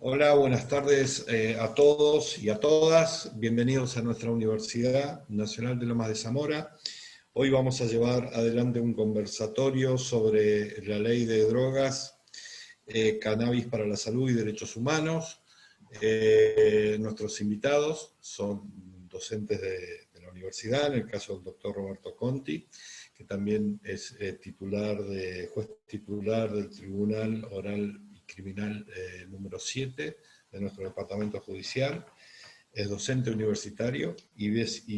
Hola, buenas tardes a todos y a todas. Bienvenidos a nuestra Universidad Nacional de Lomas de Zamora. Hoy vamos a llevar adelante un conversatorio sobre la ley de drogas, cannabis para la salud y derechos humanos. Nuestros invitados son docentes de la universidad, en el caso del doctor Roberto Conti, que también es juez titular del Tribunal Oral y Criminal número 7 de nuestro departamento judicial. Es docente universitario y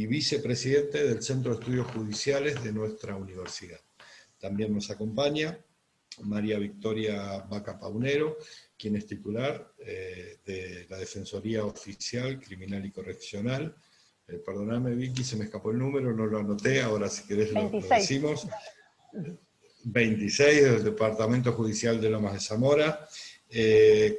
vicepresidente del Centro de Estudios Judiciales de nuestra universidad. También nos acompaña María Victoria Vaca Paunero, quien es titular de la Defensoría Oficial Criminal y Correccional. Perdóname, Vicky, se me escapó el número, no lo anoté, ahora si querés lo decimos. 26 del Departamento Judicial de Lomas de Zamora.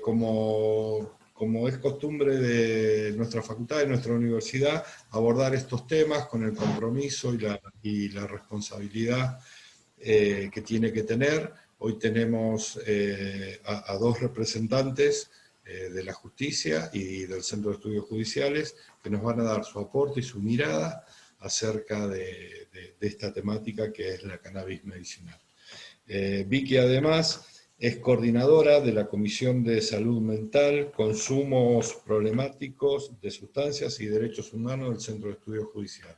Como es costumbre de nuestra facultad, de nuestra universidad, abordar estos temas con el compromiso y la responsabilidad que tiene que tener. Hoy tenemos a dos representantes de la justicia y del Centro de Estudios Judiciales que nos van a dar su aporte y su mirada acerca de esta temática que es la cannabis medicinal. Vicky además es coordinadora de la Comisión de Salud Mental, Consumos Problemáticos de Sustancias y Derechos Humanos del Centro de Estudios Judiciales.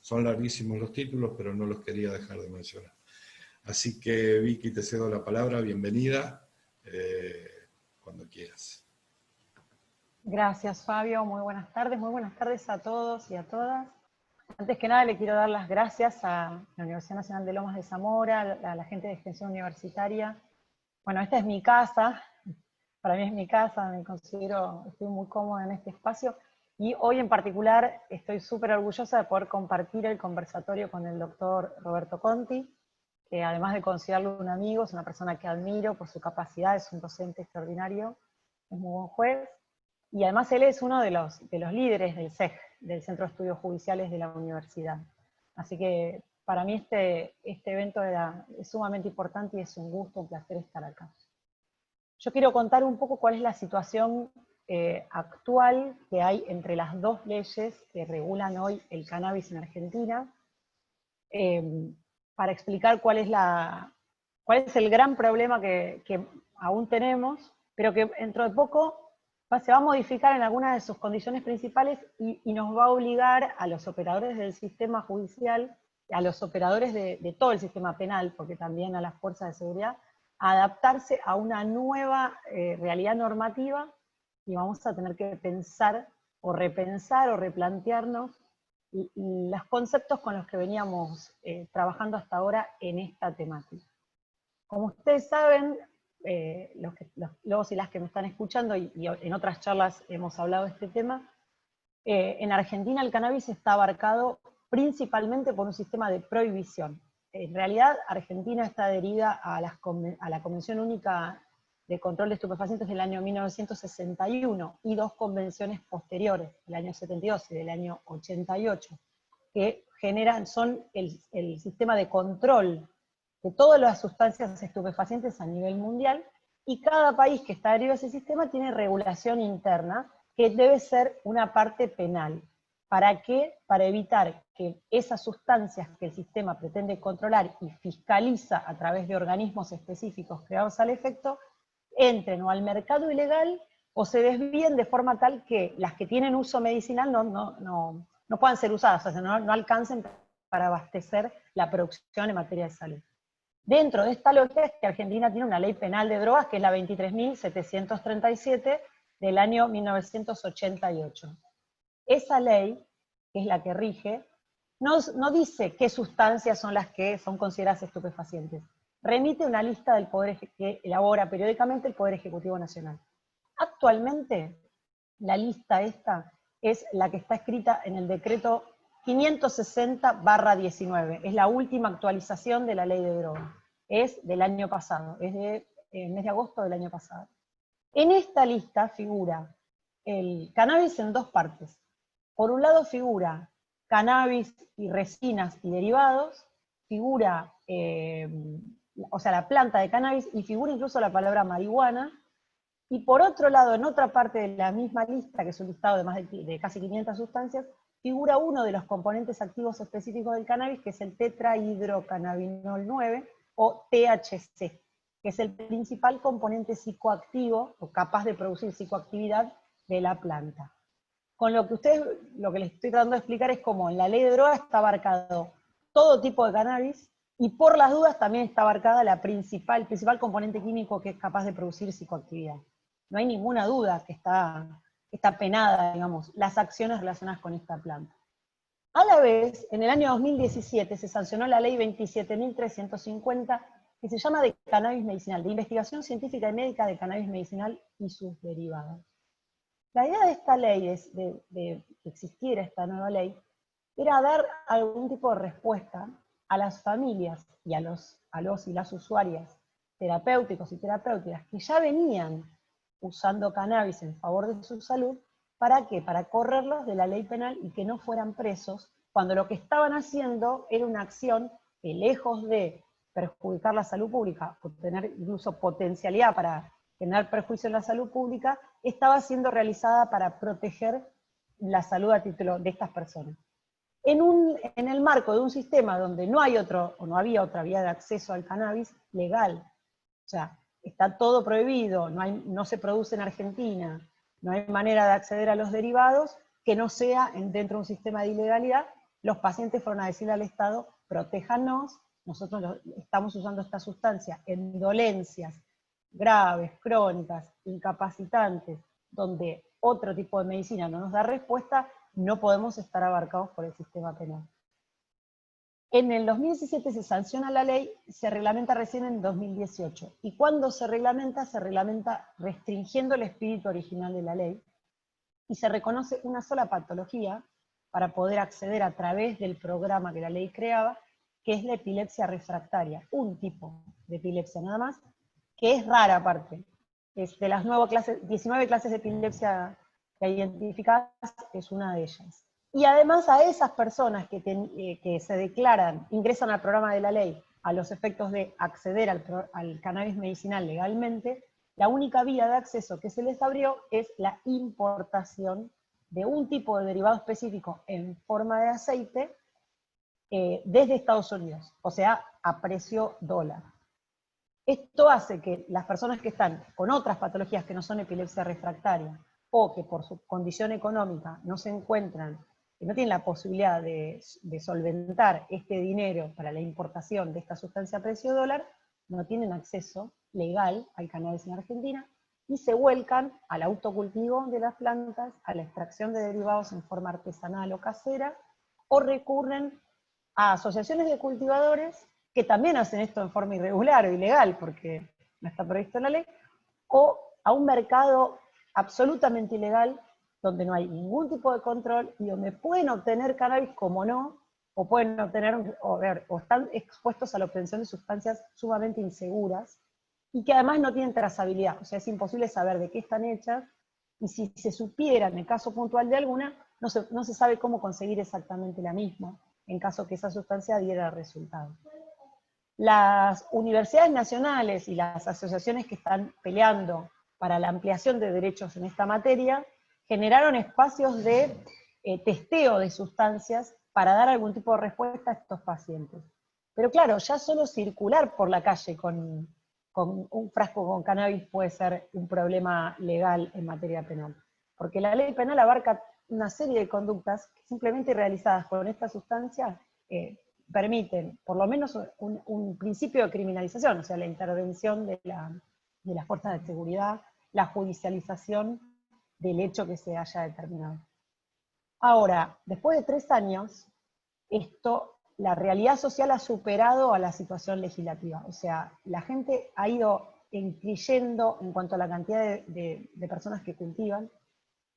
Son larguísimos los títulos, pero no los quería dejar de mencionar. Así que, Vicky, te cedo la palabra, bienvenida, cuando quieras. Gracias, Fabio, muy buenas tardes a todos y a todas. Antes que nada le quiero dar las gracias a la Universidad Nacional de Lomas de Zamora, a la gente de Extensión Universitaria. Bueno, esta es mi casa, para mí es mi casa, estoy muy cómoda en este espacio, y hoy en particular estoy súper orgullosa de poder compartir el conversatorio con el doctor Roberto Conti, que además de considerarlo un amigo, es una persona que admiro por su capacidad, es un docente extraordinario, es muy buen juez, y además él es uno de los líderes del CEJ, del Centro de Estudios Judiciales de la universidad. Así que para mí este evento es sumamente importante y es un gusto, un placer estar acá. Yo quiero contar un poco cuál es la situación actual que hay entre las dos leyes que regulan hoy el cannabis en Argentina, para explicar cuál es el gran problema que aún tenemos, pero que dentro de poco se va a modificar en algunas de sus condiciones principales y nos va a obligar a los operadores del sistema judicial, a los operadores de todo el sistema penal, porque también a las fuerzas de seguridad, a adaptarse a una nueva realidad normativa, y vamos a tener que pensar o repensar o replantearnos los conceptos con los que veníamos trabajando hasta ahora en esta temática. Como ustedes saben, los y las que me están escuchando, y en otras charlas hemos hablado de este tema, en Argentina el cannabis está abarcado principalmente por un sistema de prohibición. En realidad, Argentina está adherida a la Convención Única de Control de Estupefacientes del año 1961 y dos convenciones posteriores, del año 72 y del año 88, que son el sistema de control de todas las sustancias estupefacientes a nivel mundial, y cada país que está adherido a ese sistema tiene regulación interna, que debe ser una parte penal. ¿Para qué? Para evitar que esas sustancias que el sistema pretende controlar y fiscaliza a través de organismos específicos creados al efecto, entren o al mercado ilegal o se desvíen de forma tal que las que tienen uso medicinal no puedan ser usadas, o sea, no alcancen para abastecer la producción en materia de salud. Dentro de esta lógica es que Argentina tiene una ley penal de drogas, que es la 23.737 del año 1988. Esa ley, que es la que rige, no dice qué sustancias son las que son consideradas estupefacientes. Remite una lista del Poder que elabora periódicamente el Poder Ejecutivo Nacional. Actualmente, la lista esta es la que está escrita en el decreto 560/19, es la última actualización de la ley de drogas, es del año pasado, es del mes de agosto del año pasado. En esta lista figura el cannabis en dos partes. Por un lado figura cannabis y resinas y derivados, figura, o sea, la planta de cannabis, y figura incluso la palabra marihuana, Y por otro lado, en otra parte de la misma lista, que es un listado de más de casi 500 sustancias, figura uno de los componentes activos específicos del cannabis, que es el tetrahidrocannabinol 9, o THC, que es el principal componente psicoactivo, o capaz de producir psicoactividad de la planta. Con lo que les estoy tratando de explicar es cómo en la ley de drogas está abarcado todo tipo de cannabis, y por las dudas también está abarcada el principal componente químico que es capaz de producir psicoactividad. No hay ninguna duda que está penada, digamos, las acciones relacionadas con esta planta. A la vez, en el año 2017 se sancionó la ley 27.350, que se llama de cannabis medicinal, de investigación científica y médica de cannabis medicinal y sus derivados. La idea de esta ley, de que existiera esta nueva ley, era dar algún tipo de respuesta a las familias y a los y las usuarias terapéuticos y terapéuticas que ya venían usando cannabis en favor de su salud. ¿Para qué? Para correrlos de la ley penal y que no fueran presos, cuando lo que estaban haciendo era una acción que, lejos de perjudicar la salud pública, o tener incluso potencialidad para generar perjuicio en la salud pública, estaba siendo realizada para proteger la salud a título de estas personas. En el marco de un sistema donde no hay no había otra vía de acceso al cannabis legal, o sea, está todo prohibido, no se produce en Argentina, no hay manera de acceder a los derivados, que no sea dentro de un sistema de ilegalidad, los pacientes fueron a decirle al Estado, protéjanos, nosotros estamos usando esta sustancia en dolencias graves, crónicas, incapacitantes, donde otro tipo de medicina no nos da respuesta, no podemos estar abarcados por el sistema penal. En el 2017 se sanciona la ley, se reglamenta recién en 2018. Y cuando se reglamenta restringiendo el espíritu original de la ley, y se reconoce una sola patología para poder acceder a través del programa que la ley creaba, que es la epilepsia refractaria, un tipo de epilepsia nada más, que es rara aparte. Es de las 19 clases de epilepsia que hay identificadas, es una de ellas. Y además a esas personas que se declaran, ingresan al programa de la ley, a los efectos de acceder al cannabis medicinal legalmente, la única vía de acceso que se les abrió es la importación de un tipo de derivado específico en forma de aceite desde Estados Unidos, o sea, a precio dólar. Esto hace que las personas que están con otras patologías que no son epilepsia refractaria, o que por su condición económica no se encuentran, que no tienen la posibilidad de solventar este dinero para la importación de esta sustancia a precio dólar, no tienen acceso legal al cannabis en Argentina, y se vuelcan al autocultivo de las plantas, a la extracción de derivados en forma artesanal o casera, o recurren a asociaciones de cultivadores que también hacen esto en forma irregular o ilegal, porque no está previsto en la ley, o a un mercado absolutamente ilegal, donde no hay ningún tipo de control, y donde pueden obtener cannabis como no, o pueden obtener, o están expuestos a la obtención de sustancias sumamente inseguras, y que además no tienen trazabilidad, o sea, es imposible saber de qué están hechas, y si se supiera en el caso puntual de alguna, no se sabe cómo conseguir exactamente la misma, en caso que esa sustancia diera resultado. Las universidades nacionales y las asociaciones que están peleando para la ampliación de derechos en esta materia, generaron espacios de testeo de sustancias para dar algún tipo de respuesta a estos pacientes. Pero claro, ya solo circular por la calle con un frasco con cannabis puede ser un problema legal en materia penal, porque la ley penal abarca una serie de conductas que simplemente realizadas con esta sustancia permiten por lo menos un principio de criminalización, o sea, la intervención de las fuerzas de seguridad, la judicialización del hecho que se haya determinado. Ahora, después de 3 años, la realidad social ha superado a la situación legislativa, o sea, la gente ha ido increyendo en cuanto a la cantidad de personas que cultivan.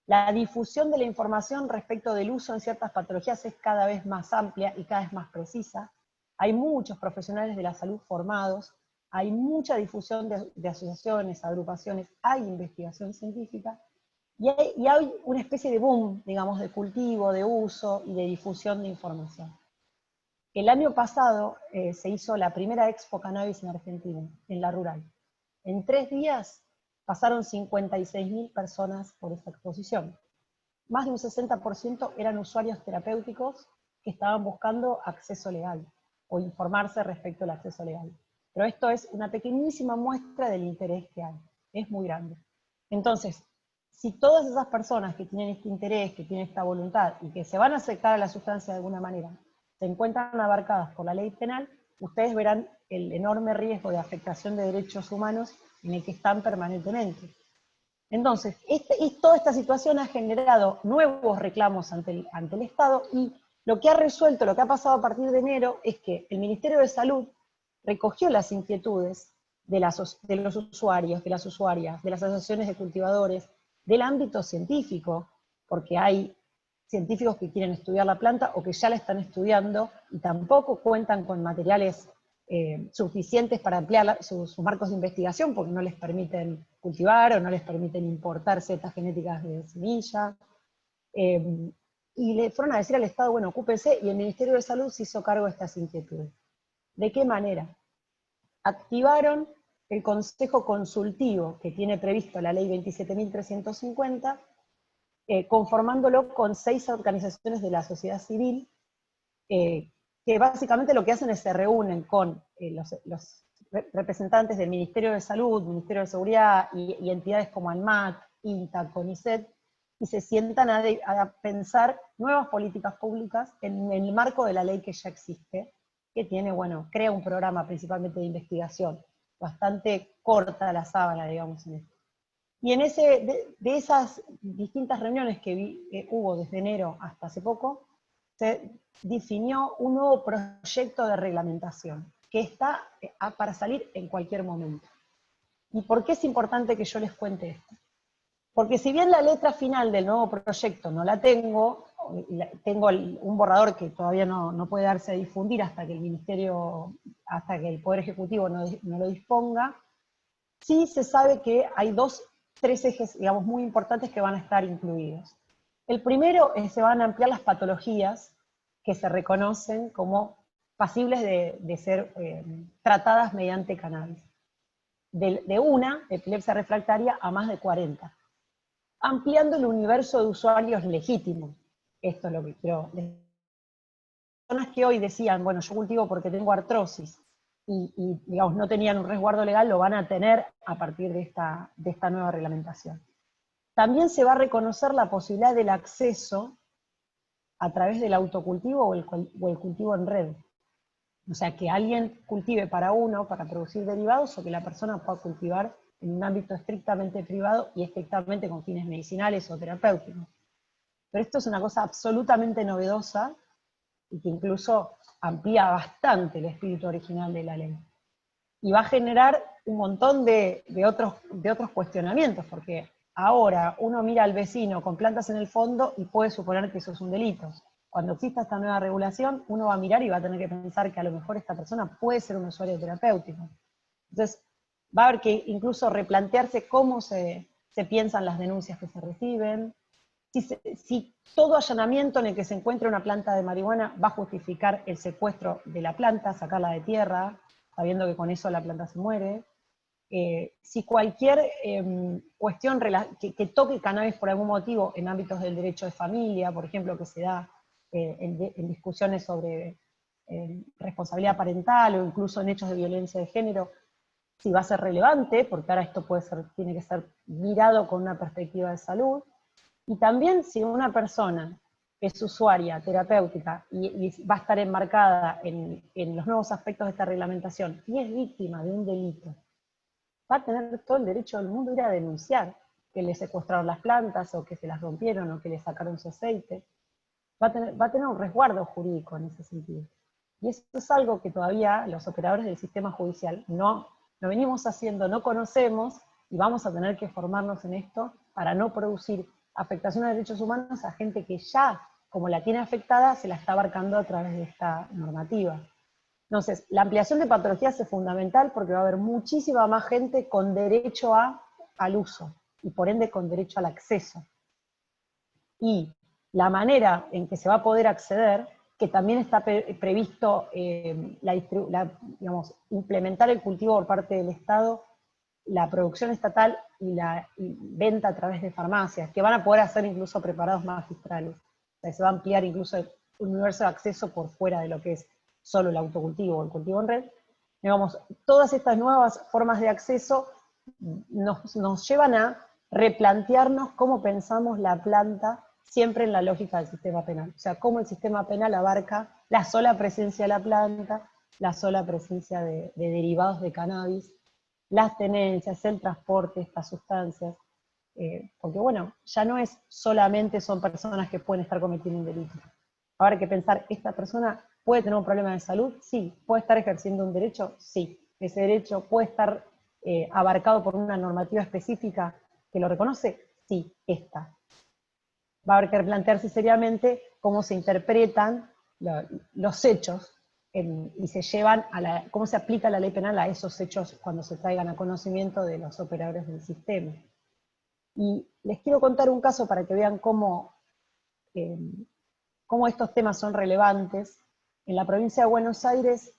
La difusión de la información respecto del uso en ciertas patologías es cada vez más amplia y cada vez más precisa. Hay muchos profesionales de la salud formados, hay mucha difusión de asociaciones, agrupaciones, hay investigación científica, y hay una especie de boom, digamos, de cultivo, de uso y de difusión de información. El año pasado se hizo la primera Expo Cannabis en Argentina, en La Rural. En 3 días pasaron 56.000 personas por esta exposición. Más de un 60% eran usuarios terapéuticos que estaban buscando acceso legal, o informarse respecto al acceso legal. Pero esto es una pequeñísima muestra del interés que hay, es muy grande. Entonces, si todas esas personas que tienen este interés, que tienen esta voluntad, y que se van a acercar a la sustancia de alguna manera, se encuentran abarcadas por la ley penal, ustedes verán el enorme riesgo de afectación de derechos humanos en el que están permanentemente. Entonces, toda esta situación ha generado nuevos reclamos ante el Estado, y lo que ha resuelto, lo que ha pasado a partir de enero, es que el Ministerio de Salud recogió las inquietudes de los usuarios, de las usuarias, de las asociaciones de cultivadores, del ámbito científico, porque hay científicos que quieren estudiar la planta o que ya la están estudiando y tampoco cuentan con materiales suficientes para ampliar sus marcos de investigación, porque no les permiten cultivar o no les permiten importar setas genéticas de semilla. Y le fueron a decir al Estado, bueno, ocúpese, y el Ministerio de Salud se hizo cargo de estas inquietudes. ¿De qué manera? Activaron el Consejo Consultivo que tiene previsto la ley 27.350, conformándolo con 6 organizaciones de la sociedad civil, que básicamente lo que hacen es se reúnen con los representantes del Ministerio de Salud, Ministerio de Seguridad y entidades como ANMAT, INTA, CONICET, y se sientan a pensar nuevas políticas públicas en el marco de la ley que ya existe, que tiene, bueno, crea un programa principalmente de investigación, bastante corta la sábana, digamos, en esto. Y en de esas distintas reuniones que hubo desde enero hasta hace poco, se definió un nuevo proyecto de reglamentación, que está para salir en cualquier momento. ¿Y por qué es importante que yo les cuente esto? Porque si bien la letra final del nuevo proyecto no la tengo, tengo un borrador que todavía no puede darse a difundir hasta que el Ministerio, hasta que el Poder Ejecutivo no lo disponga, sí se sabe que hay 3 ejes, digamos, muy importantes que van a estar incluidos. El primero es que se van a ampliar las patologías que se reconocen como pasibles de ser tratadas mediante cannabis. De una, epilepsia refractaria, a más de 40. Ampliando el universo de usuarios legítimos. Esto es lo que quiero decir. Personas que hoy decían, bueno, yo cultivo porque tengo artrosis, y digamos, no tenían un resguardo legal, lo van a tener a partir de esta nueva reglamentación. También se va a reconocer la posibilidad del acceso a través del autocultivo o el cultivo en red. O sea, que alguien cultive para producir derivados, o que la persona pueda cultivar en un ámbito estrictamente privado y estrictamente con fines medicinales o terapéuticos. Pero esto es una cosa absolutamente novedosa y que incluso amplía bastante el espíritu original de la ley. Y va a generar un montón de otros cuestionamientos, porque ahora uno mira al vecino con plantas en el fondo y puede suponer que eso es un delito. Cuando exista esta nueva regulación, uno va a mirar y va a tener que pensar que a lo mejor esta persona puede ser un usuario terapéutico. Entonces, va a haber que incluso replantearse cómo se piensan las denuncias que se reciben, si todo allanamiento en el que se encuentre una planta de marihuana va a justificar el secuestro de la planta, sacarla de tierra, sabiendo que con eso la planta se muere. Si cualquier cuestión que toque cannabis por algún motivo en ámbitos del derecho de familia, por ejemplo, que se da en discusiones sobre responsabilidad parental o incluso en hechos de violencia de género, si va a ser relevante, porque ahora esto tiene que ser mirado con una perspectiva de salud. Y también si una persona es usuaria terapéutica y va a estar enmarcada en los nuevos aspectos de esta reglamentación y es víctima de un delito, va a tener todo el derecho del mundo a ir a denunciar que le secuestraron las plantas, o que se las rompieron, o que le sacaron su aceite. Va a tener un resguardo jurídico en ese sentido. Y eso es algo que todavía los operadores del sistema judicial no venimos haciendo, no conocemos, y vamos a tener que formarnos en esto para no producir afectación a derechos humanos a gente que ya, como la tiene afectada, se la está abarcando a través de esta normativa. Entonces, la ampliación de patologías es fundamental porque va a haber muchísima más gente con derecho al uso, y por ende con derecho al acceso. Y la manera en que se va a poder acceder, que también está previsto digamos, implementar el cultivo por parte del Estado la producción estatal y la venta a través de farmacias, que van a poder hacer incluso preparados magistrales. O sea, se va a ampliar incluso el universo de acceso por fuera de lo que es solo el autocultivo o el cultivo en red. Digamos, todas estas nuevas formas de acceso nos llevan a replantearnos cómo pensamos la planta siempre en la lógica del sistema penal. O sea, cómo el sistema penal abarca la sola presencia de la planta, la sola presencia de derivados de cannabis, las tenencias, el transporte de estas sustancias, porque bueno, ya no es solamente son personas que pueden estar cometiendo un delito. Ahora hay que pensar, ¿esta persona puede tener un problema de salud? Sí. ¿Puede estar ejerciendo un derecho? Sí. ¿Ese derecho puede estar abarcado por una normativa específica que lo reconoce? Sí, esta. Va a haber que replantearse seriamente cómo se interpretan los hechos y se llevan cómo se aplica la ley penal a esos hechos cuando se traigan a conocimiento de los operadores del sistema. Y les quiero contar un caso para que vean cómo estos temas son relevantes. En la provincia de Buenos Aires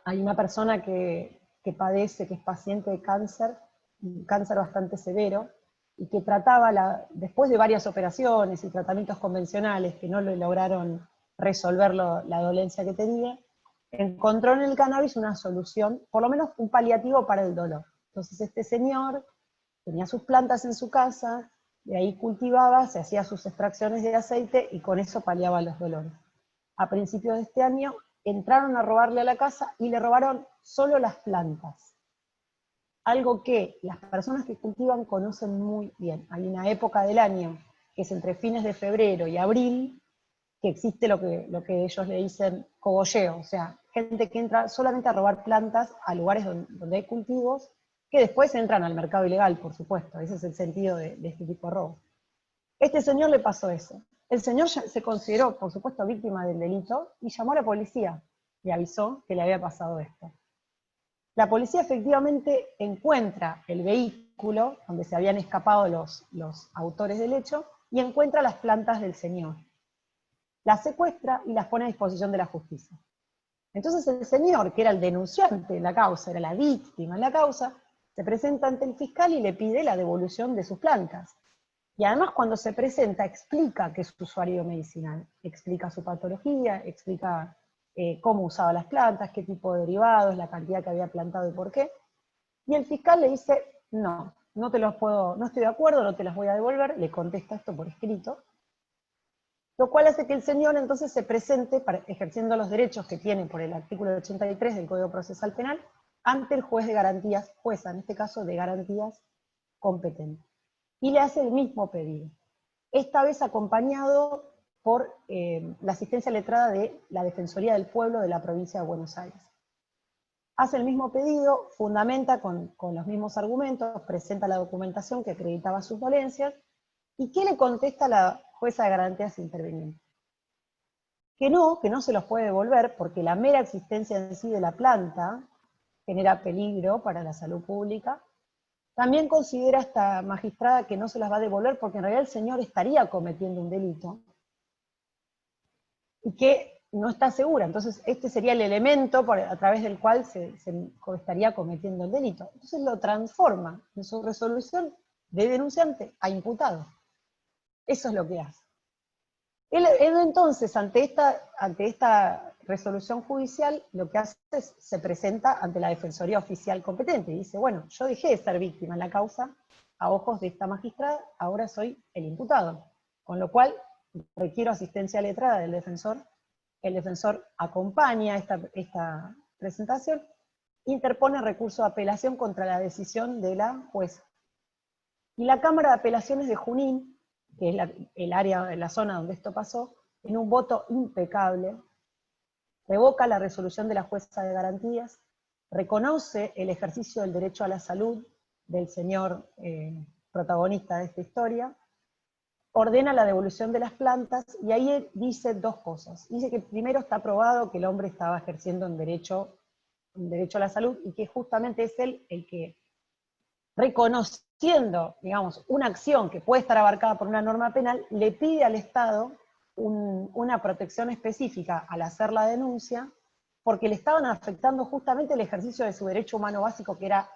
hay una persona que padece, que es paciente de cáncer, un cáncer bastante severo, y que trataba, después de varias operaciones y tratamientos convencionales que no le lograron resolver la dolencia que tenía, encontró en el cannabis una solución, por lo menos un paliativo para el dolor. Entonces este señor tenía sus plantas en su casa, de ahí cultivaba, se hacía sus extracciones de aceite y con eso paliaba los dolores. A principios de este año entraron a robarle a la casa y le robaron solo las plantas. Algo que las personas que cultivan conocen muy bien. Hay una época del año, que es entre fines de febrero y abril, que existe lo que ellos le dicen cogolleo, o sea, gente que entra solamente a robar plantas a lugares donde hay cultivos, que después entran al mercado ilegal, por supuesto. Ese es el sentido de este tipo de robo. Este señor le pasó eso. El señor se consideró, por supuesto, víctima del delito y llamó a la policía y avisó que le había pasado esto. La policía efectivamente encuentra el vehículo donde se habían escapado los autores del hecho y encuentra las plantas del señor. Las secuestra y las pone a disposición de la justicia. Entonces el señor, que era el denunciante en la causa, era la víctima en la causa, se presenta ante el fiscal y le pide la devolución de sus plantas. Y además cuando se presenta explica que es usuario medicinal, explica su patología, explica cómo usaba las plantas, qué tipo de derivados, la cantidad que había plantado y por qué. Y el fiscal le dice, no te los puedo, no estoy de acuerdo, no te las voy a devolver, le contesta esto por escrito, lo cual hace que el señor entonces se presente ejerciendo los derechos que tiene por el artículo 83 del Código Procesal Penal ante el juez de garantías, jueza en este caso de garantías competente. Y le hace el mismo pedido, esta vez acompañado por la asistencia letrada de la Defensoría del Pueblo de la provincia de Buenos Aires. Hace el mismo pedido, fundamenta con los mismos argumentos, presenta la documentación que acreditaba sus dolencias, ¿y qué le contesta la jueza de garantías interviniente? Que no se los puede devolver porque la mera existencia en sí de la planta genera peligro para la salud pública. También considera esta magistrada que no se las va a devolver porque en realidad el señor estaría cometiendo un delito y que no está segura. Entonces este sería el elemento a través del cual se estaría cometiendo el delito. Entonces lo transforma en su resolución de denunciante a imputado. Eso es lo que hace. Él entonces, ante esta resolución judicial, lo que hace es, se presenta ante la Defensoría Oficial competente, y dice, bueno, yo dejé de ser víctima en la causa, a ojos de esta magistrada, ahora soy el imputado, con lo cual requiero asistencia letrada del defensor, el defensor acompaña esta presentación, interpone recurso de apelación contra la decisión de la jueza. Y la Cámara de Apelaciones de Junín, que es el área, la zona donde esto pasó, en un voto impecable, revoca la resolución de la jueza de garantías, reconoce el ejercicio del derecho a la salud del señor protagonista de esta historia, ordena la devolución de las plantas, y ahí dice dos cosas. Dice que primero está probado que el hombre estaba ejerciendo un derecho a la salud, y que justamente es él el que, reconociendo, digamos, una acción que puede estar abarcada por una norma penal, le pide al Estado una protección específica al hacer la denuncia, porque le estaban afectando justamente el ejercicio de su derecho humano básico, que era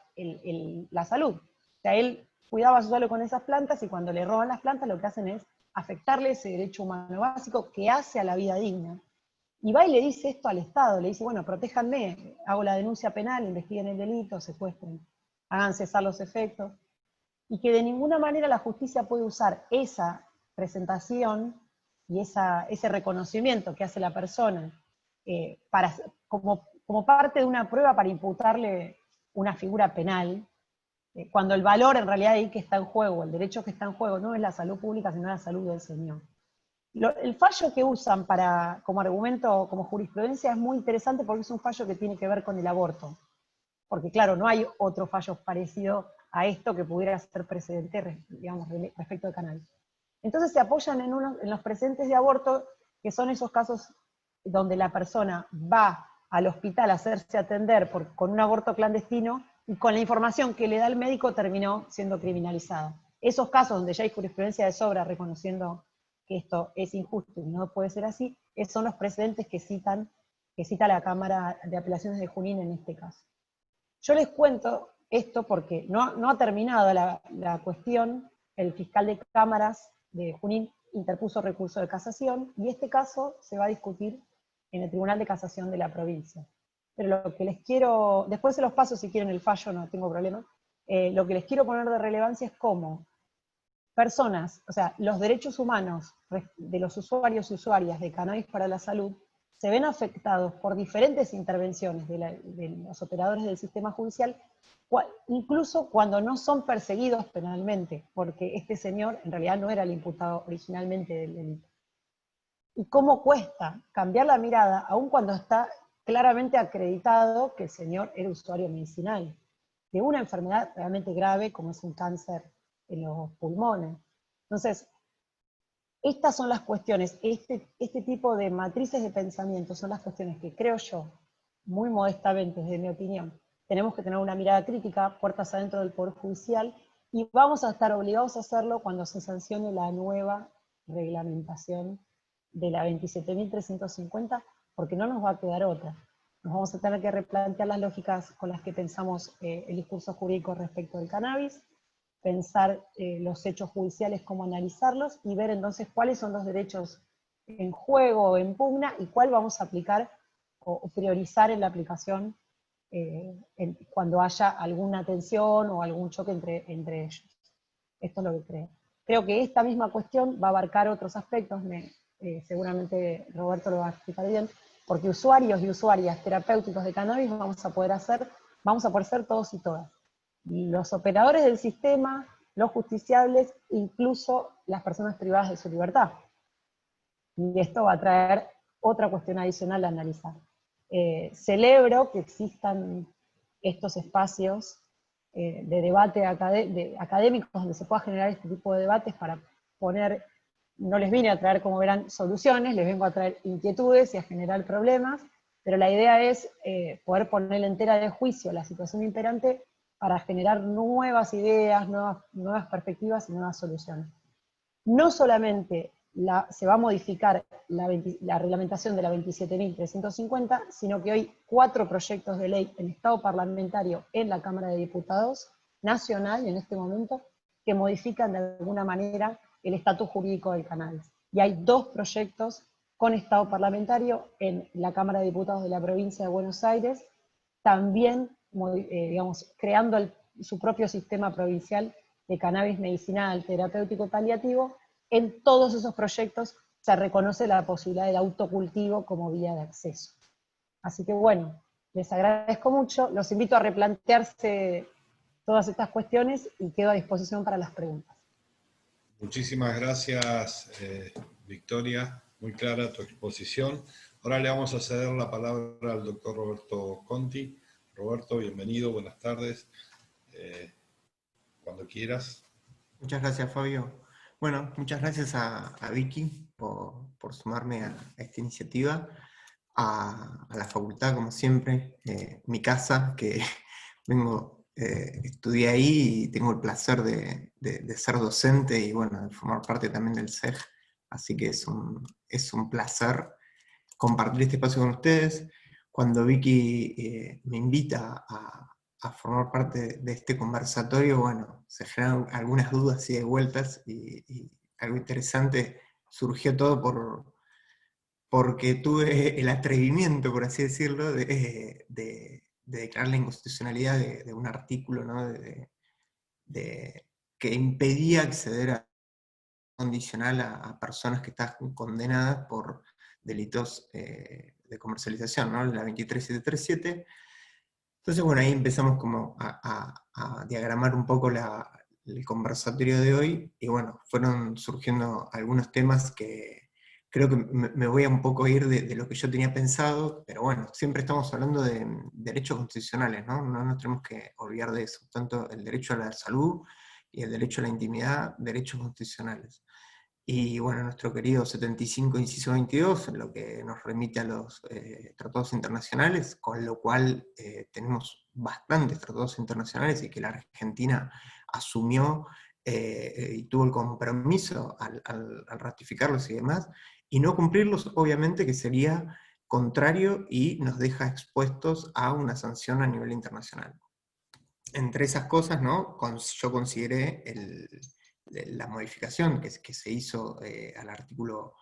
la salud. O sea, él cuidaba a su suelo con esas plantas y cuando le roban las plantas lo que hacen es afectarle ese derecho humano básico que hace a la vida digna. Y va y le dice esto al Estado, le dice, bueno, protéjanme, hago la denuncia penal, investiguen el delito, secuestren, hagan cesar los efectos, y que de ninguna manera la justicia puede usar esa presentación y ese reconocimiento que hace la persona como parte de una prueba para imputarle una figura penal, cuando el valor en realidad ahí que está en juego, el derecho que está en juego, no es la salud pública, sino la salud del señor. El fallo que usan como argumento, como jurisprudencia, es muy interesante porque es un fallo que tiene que ver con el aborto. Porque claro, no hay otro fallo parecido a esto que pudiera ser precedente, digamos, respecto al cannabis. Entonces se apoyan en los precedentes de aborto, que son esos casos donde la persona va al hospital a hacerse atender con un aborto clandestino y con la información que le da el médico terminó siendo criminalizada. Esos casos donde ya hay jurisprudencia de sobra reconociendo que esto es injusto y no puede ser así, son los precedentes que cita la Cámara de Apelaciones de Junín en este caso. Yo les cuento esto porque no ha terminado la cuestión, el fiscal de cámaras de Junín interpuso recurso de casación, y este caso se va a discutir en el Tribunal de Casación de la provincia. Pero lo que les quiero, después se los paso si quieren el fallo, no tengo problema, lo que les quiero poner de relevancia es cómo personas, o sea, los derechos humanos de los usuarios y usuarias de cannabis para la salud se ven afectados por diferentes intervenciones de los operadores del sistema judicial, incluso cuando no son perseguidos penalmente, porque este señor en realidad no era el imputado originalmente del delito. Y cómo cuesta cambiar la mirada, aun cuando está claramente acreditado que el señor era usuario medicinal, de una enfermedad realmente grave como es un cáncer en los pulmones. Entonces, estas son las cuestiones, este tipo de matrices de pensamiento son las cuestiones que creo yo, muy modestamente desde mi opinión, tenemos que tener una mirada crítica, puertas adentro del Poder Judicial, y vamos a estar obligados a hacerlo cuando se sancione la nueva reglamentación de la 27.350, porque no nos va a quedar otra. Nos vamos a tener que replantear las lógicas con las que pensamos el discurso jurídico respecto del cannabis, pensar los hechos judiciales, cómo analizarlos, y ver entonces cuáles son los derechos en juego o en pugna, y cuál vamos a aplicar o priorizar en la aplicación cuando haya alguna tensión o algún choque entre ellos. Esto es lo que creo. Creo que esta misma cuestión va a abarcar otros aspectos, seguramente Roberto lo va a explicar bien, porque usuarios y usuarias terapéuticos de cannabis vamos a poder ser todos y todas. Los operadores del sistema, los justiciables, incluso las personas privadas de su libertad. Y esto va a traer otra cuestión adicional a analizar. Celebro que existan estos espacios de debate académicos donde se pueda generar este tipo de debates para poner, no les vine a traer, como verán, soluciones, les vengo a traer inquietudes y a generar problemas, pero la idea es poder poner entera de juicio la situación imperante para generar nuevas ideas, nuevas perspectivas y nuevas soluciones. No solamente se va a modificar la reglamentación de la 27.350, sino que hoy 4 proyectos de ley en estado parlamentario en la Cámara de Diputados nacional en este momento, que modifican de alguna manera el estatus jurídico del cannabis. Y hay 2 proyectos con estado parlamentario en la Cámara de Diputados de la provincia de Buenos Aires, también digamos, creando su propio sistema provincial de cannabis medicinal, terapéutico, paliativo. En todos esos proyectos se reconoce la posibilidad del autocultivo como vía de acceso. Así que bueno, les agradezco mucho, los invito a replantearse todas estas cuestiones y quedo a disposición para las preguntas. Muchísimas gracias, Victoria, muy clara tu exposición. Ahora le vamos a ceder la palabra al doctor Roberto Conti. Roberto, bienvenido, buenas tardes. Cuando quieras. Muchas gracias, Fabio. Bueno, muchas gracias a Vicky por sumarme a esta iniciativa, a la facultad, como siempre, mi casa, que estudié ahí y tengo el placer de ser docente y bueno, de formar parte también del CEG, así que es un placer compartir este espacio con ustedes. Cuando Vicky me invita a formar parte de este conversatorio. Bueno, se generan algunas dudas y de vueltas, y algo interesante, surgió todo porque tuve el atrevimiento, por así decirlo, de declarar la inconstitucionalidad de un artículo, ¿no? Que impedía acceder a condicional a personas que están condenadas por delitos de comercialización, ¿no? La 23737. Entonces, bueno, ahí empezamos como a diagramar un poco el conversatorio de hoy, y bueno, fueron surgiendo algunos temas que creo que me voy a un poco ir de lo que yo tenía pensado, pero bueno, siempre estamos hablando de derechos constitucionales, ¿no? No nos tenemos que olvidar de eso, tanto el derecho a la salud y el derecho a la intimidad, derechos constitucionales. Y bueno, nuestro querido 75, inciso 22, en lo que nos remite a los tratados internacionales, con lo cual tenemos bastantes tratados internacionales y que la Argentina asumió y tuvo el compromiso al ratificarlos y demás, y no cumplirlos, obviamente, que sería contrario y nos deja expuestos a una sanción a nivel internacional. Entre esas cosas, ¿no? Yo consideré la modificación que se hizo al artículo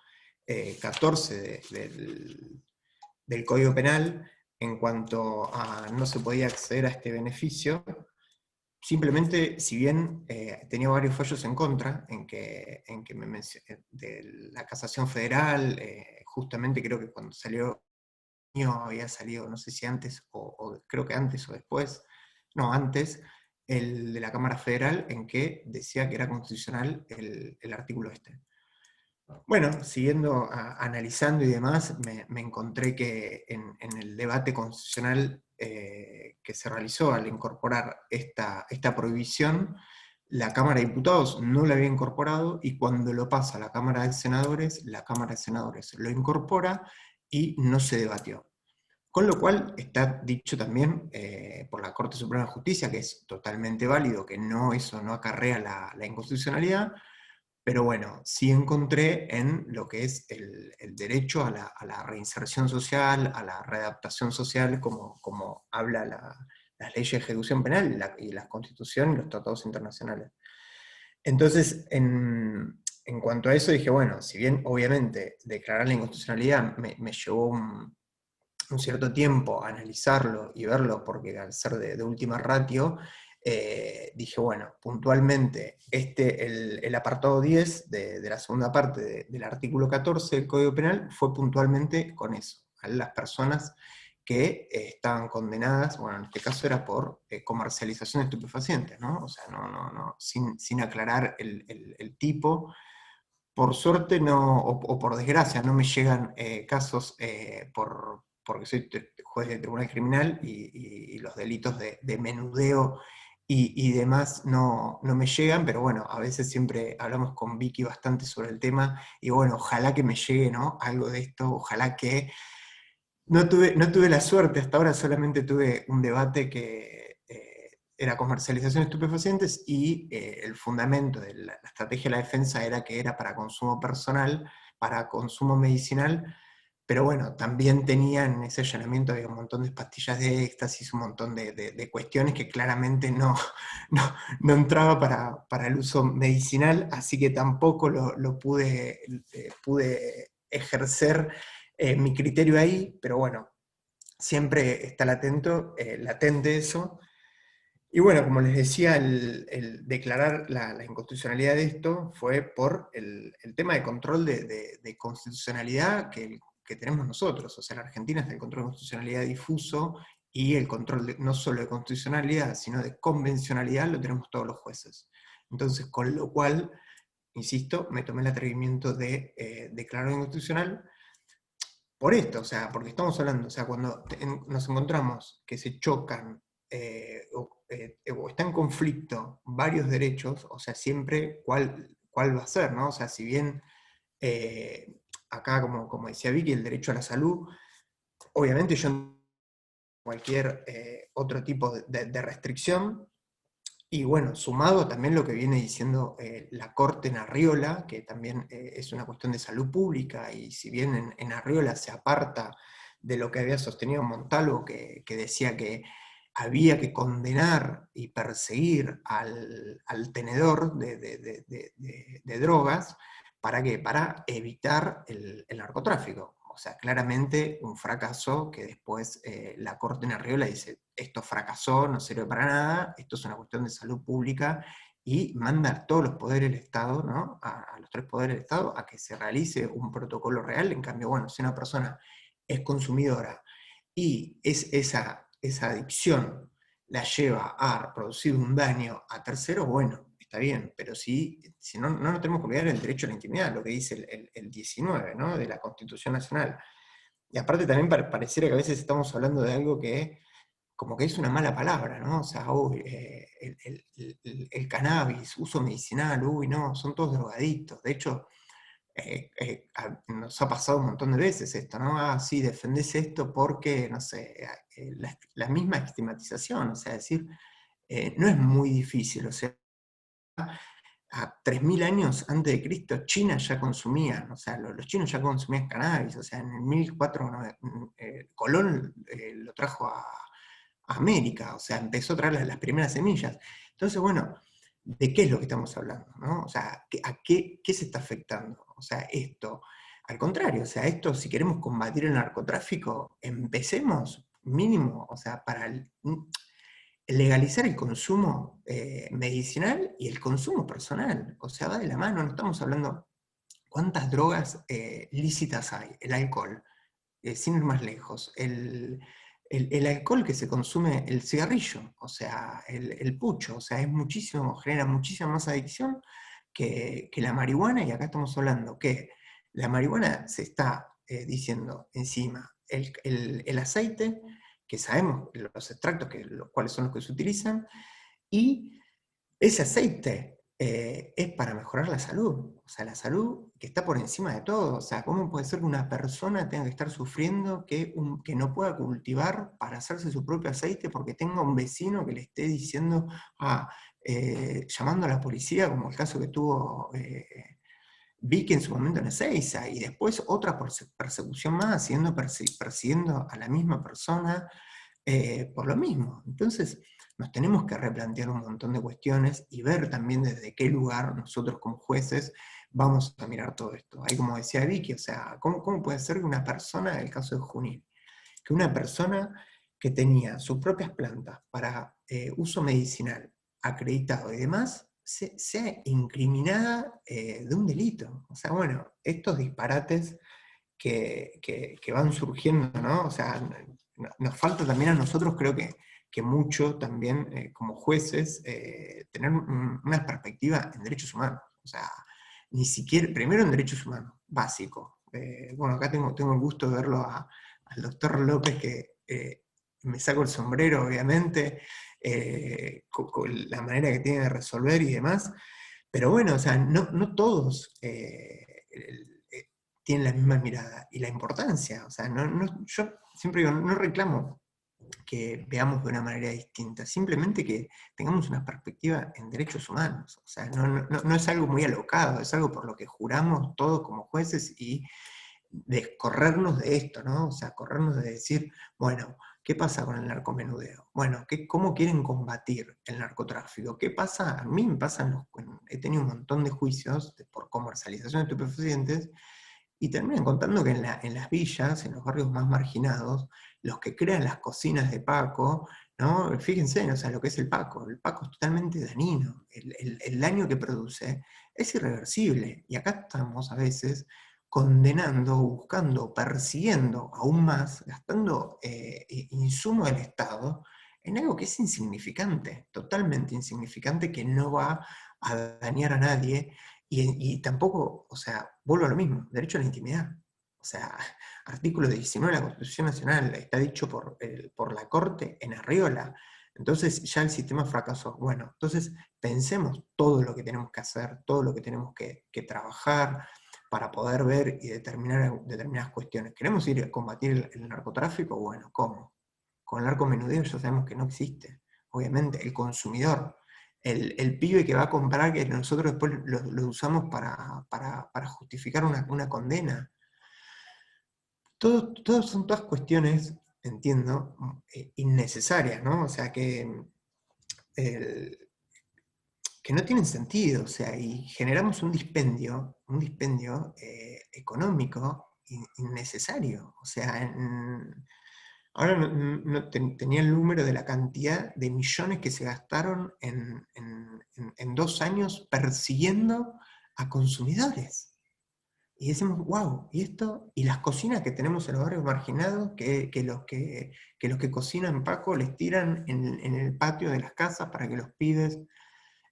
14 del Código Penal, en cuanto a no se podía acceder a este beneficio, simplemente, si bien tenía varios fallos en contra, de la Casación Federal, justamente creo que cuando salió, había salido, no sé si antes, o creo que antes o después, no, antes, el de la Cámara Federal, en que decía que era constitucional el artículo este. Bueno, siguiendo analizando y demás, me encontré que en el debate constitucional que se realizó al incorporar esta prohibición, la Cámara de Diputados no la había incorporado, y cuando lo pasa a la Cámara de Senadores, la Cámara de Senadores lo incorpora y no se debatió. Con lo cual está dicho también por la Corte Suprema de Justicia, que es totalmente válido, que eso no acarrea la inconstitucionalidad, pero bueno, sí encontré en lo que es el derecho a la reinserción social, a la readaptación social, como habla las leyes de ejecución penal y la Constitución y los tratados internacionales. Entonces, en cuanto a eso, dije, bueno, si bien obviamente declarar la inconstitucionalidad me llevó un cierto tiempo a analizarlo y verlo, porque al ser de última ratio, dije, bueno, puntualmente el apartado 10 de la segunda parte del artículo 14 del Código Penal fue puntualmente con eso, a las personas que estaban condenadas, bueno, en este caso era por comercialización de estupefacientes, ¿no? O sea, sin aclarar el tipo. Por suerte o por desgracia no me llegan casos porque soy juez de tribunal criminal, y los delitos de menudeo y demás no me llegan, pero bueno, a veces siempre hablamos con Vicky bastante sobre el tema, y bueno, ojalá que me llegue, ¿no? Algo de esto, ojalá que... No tuve la suerte, hasta ahora solamente tuve un debate que era comercialización de estupefacientes, y el fundamento de la estrategia de la defensa era que era para consumo personal, para consumo medicinal, pero bueno, también tenía en ese allanamiento, había un montón de pastillas de éxtasis, un montón de cuestiones que claramente no entraba para el uso medicinal, así que tampoco lo pude ejercer mi criterio ahí, pero bueno, siempre está latente eso. Y bueno, como les decía, el declarar la inconstitucionalidad de esto fue por el tema de control de constitucionalidad que tenemos nosotros. O sea, en Argentina está el control de constitucionalidad difuso, y el control no solo de constitucionalidad, sino de convencionalidad lo tenemos todos los jueces. Entonces, con lo cual, insisto, me tomé el atrevimiento de declarar inconstitucional por esto, o sea, porque estamos hablando, o sea, cuando nos encontramos que se chocan o está en conflicto varios derechos, o sea, siempre cuál va a ser, ¿no? O sea, si bien acá, como decía Vicky, el derecho a la salud, obviamente yo cualquier otro tipo de restricción. Y bueno, sumado también lo que viene diciendo la Corte en Arriola, que también es una cuestión de salud pública, y si bien en Arriola se aparta de lo que había sostenido Montalvo, que decía que había que condenar y perseguir al tenedor de drogas. ¿Para qué? Para evitar el narcotráfico. O sea, claramente un fracaso que después la Corte en Arriola dice, esto fracasó, no sirve para nada, esto es una cuestión de salud pública, y manda a todos los poderes del Estado, ¿no? A los 3 poderes del Estado, a que se realice un protocolo real. En cambio, bueno, si una persona es consumidora y esa adicción la lleva a producir un daño a terceros, bueno, está bien, pero si no, no nos tenemos que olvidar el derecho a la intimidad, lo que dice el 19, ¿no? De la Constitución Nacional. Y aparte también pareciera que a veces estamos hablando de algo que como que es una mala palabra, ¿no? O sea, uy, el cannabis, uso medicinal, uy, no, son todos drogadictos. De hecho, nos ha pasado un montón de veces esto, ¿no? Ah, sí, defendés esto porque, no sé, la misma estigmatización, o sea, decir, no es muy difícil, o sea, a 3000 años antes de Cristo, China ya consumía, o sea, los chinos ya consumían cannabis, o sea, en el 1004 Colón lo trajo a América, o sea, empezó a traer las primeras semillas. Entonces, bueno, ¿de qué es lo que estamos hablando? ¿No? O sea, ¿a qué se está afectando? O sea, esto, al contrario, o sea, esto, si queremos combatir el narcotráfico, empecemos mínimo, o sea, para legalizar el consumo medicinal y el consumo personal. O sea, va de la mano, no estamos hablando cuántas drogas lícitas hay, el alcohol, sin ir más lejos, el alcohol que se consume, el cigarrillo, o sea, el pucho, o sea, genera muchísima más adicción que la marihuana, y acá estamos hablando que la marihuana se está diciendo encima, el aceite, que sabemos los extractos cuáles son los que se utilizan, y ese aceite es para mejorar la salud, o sea, la salud que está por encima de todo. O sea, ¿cómo puede ser que una persona tenga que estar sufriendo que no pueda cultivar para hacerse su propio aceite porque tenga un vecino que le esté diciendo, llamando a la policía, como el caso que tuvo Vicky en su momento en Ezeiza, y después otra persecución más, persiguiendo a la misma persona por lo mismo? Entonces, nos tenemos que replantear un montón de cuestiones y ver también desde qué lugar nosotros como jueces vamos a mirar todo esto. Ahí, como decía Vicky, o sea, ¿cómo puede ser que una persona, el caso de Junín, que una persona que tenía sus propias plantas para uso medicinal acreditado y demás, sea incriminada de un delito? O sea, bueno, estos disparates que van surgiendo, ¿no? O sea, nos falta también a nosotros, creo que mucho también como jueces, tener una perspectiva en derechos humanos. O sea, ni siquiera, primero en derechos humanos, básico. Bueno, acá tengo el gusto de verlo al doctor López, que me saco el sombrero, obviamente, con la manera que tiene de resolver y demás. Pero bueno, o sea, no todos tienen la misma mirada y la importancia. O sea, yo siempre digo, no reclamo que veamos de una manera distinta, simplemente que tengamos una perspectiva en derechos humanos. O sea, no es algo muy alocado, es algo por lo que juramos todos como jueces, y descorrernos de esto, ¿no? O sea, corrernos de decir, bueno, ¿qué pasa con el narcomenudeo? Bueno, ¿cómo quieren combatir el narcotráfico? ¿Qué pasa? A mí me pasan, he tenido un montón de juicios por comercialización de estupefacientes, y terminan contando que en las villas, en los barrios más marginados, los que crean las cocinas de Paco, ¿no? Fíjense, o sea, lo que es el Paco es totalmente dañino, el daño que produce es irreversible, y acá estamos a veces condenando, buscando, persiguiendo aún más, gastando insumo del Estado en algo que es insignificante, totalmente insignificante, que no va a dañar a nadie. Y tampoco, o sea, vuelvo a lo mismo, derecho a la intimidad. O sea, artículo 19 de la Constitución Nacional, está dicho por la Corte en Arriola. Entonces ya el sistema fracasó. Bueno, entonces pensemos todo lo que tenemos que hacer, todo lo que tenemos que trabajar para poder ver y determinar determinadas cuestiones. ¿Queremos ir a combatir el narcotráfico? Bueno, ¿cómo? Con el narcomenudeo ya sabemos que no existe. Obviamente, el consumidor, el pibe que va a comprar, que nosotros después lo usamos para justificar una condena. Son todas cuestiones entiendo, innecesarias, ¿no? O sea, que no tienen sentido, o sea, y generamos un dispendio económico innecesario. O sea, ahora tenía el número de la cantidad de millones que se gastaron en 2 años persiguiendo a consumidores. Y decimos, wow, y esto, y las cocinas que tenemos en los barrios marginados, que los que cocinan Paco les tiran en el patio de las casas para que los pibes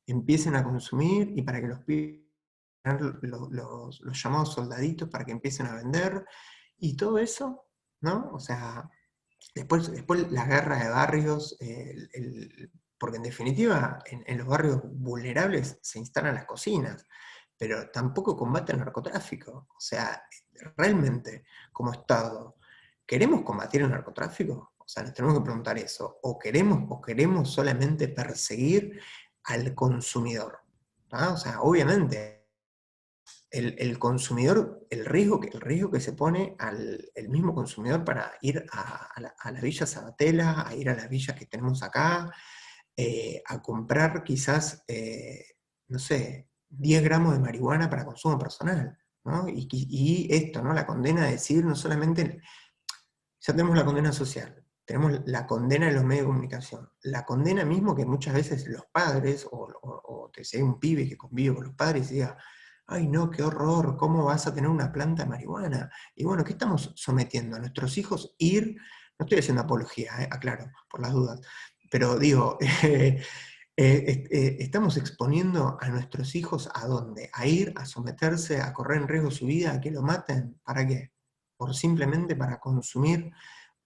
empiecen a consumir y para que los pibes los llamados soldaditos para que empiecen a vender, y todo eso, ¿no? O sea, después la guerra de barrios, porque en definitiva en los barrios vulnerables se instalan las cocinas, pero tampoco combate el narcotráfico. O sea, realmente, como Estado, ¿queremos combatir el narcotráfico? O sea, nos tenemos que preguntar eso. ¿O queremos solamente perseguir al consumidor? ¿Ah? O sea, obviamente, el consumidor, el riesgo que se pone el mismo consumidor para ir a la Villa Sabatella, a ir a las villas que tenemos acá, a comprar quizás, no sé, 10 gramos de marihuana para consumo personal, ¿no? Y esto, ¿no? La condena de decir, no solamente, ya tenemos la condena social, tenemos la condena de los medios de comunicación, la condena mismo que muchas veces los padres, o te sea un pibe que convive con los padres y diga, ay no, qué horror, ¿cómo vas a tener una planta de marihuana? Y bueno, ¿qué estamos sometiendo a nuestros hijos? No estoy haciendo apología, aclaro, por las dudas, pero digo, estamos exponiendo a nuestros hijos ¿a dónde? A ir, a someterse, a correr en riesgo su vida, a que lo maten, ¿para qué? Simplemente para consumir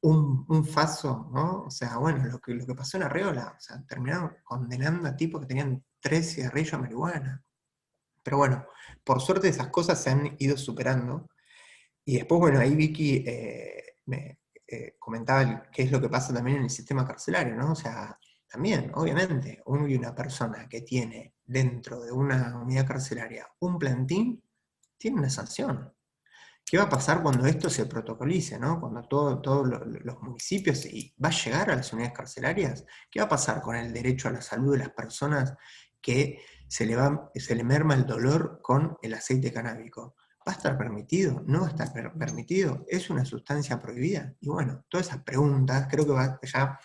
un faso, ¿no? O sea, bueno, lo que pasó en Arreola, o sea, terminaron condenando a tipos que tenían 3 cigarrillos de marihuana. Pero bueno, por suerte esas cosas se han ido superando. Y después, bueno, ahí Vicky me comentaba qué es lo que pasa también en el sistema carcelario, ¿no? O sea, también, obviamente, una persona que tiene dentro de una unidad carcelaria un plantín, tiene una sanción. ¿Qué va a pasar cuando esto se protocolice, ¿no? Cuando todos los municipios, y va a llegar a las unidades carcelarias? ¿Qué va a pasar con el derecho a la salud de las personas que se le merma el dolor con el aceite canábico? ¿Va a estar permitido? ¿No va a estar permitido? ¿Es una sustancia prohibida? Y bueno, todas esas preguntas, creo que ya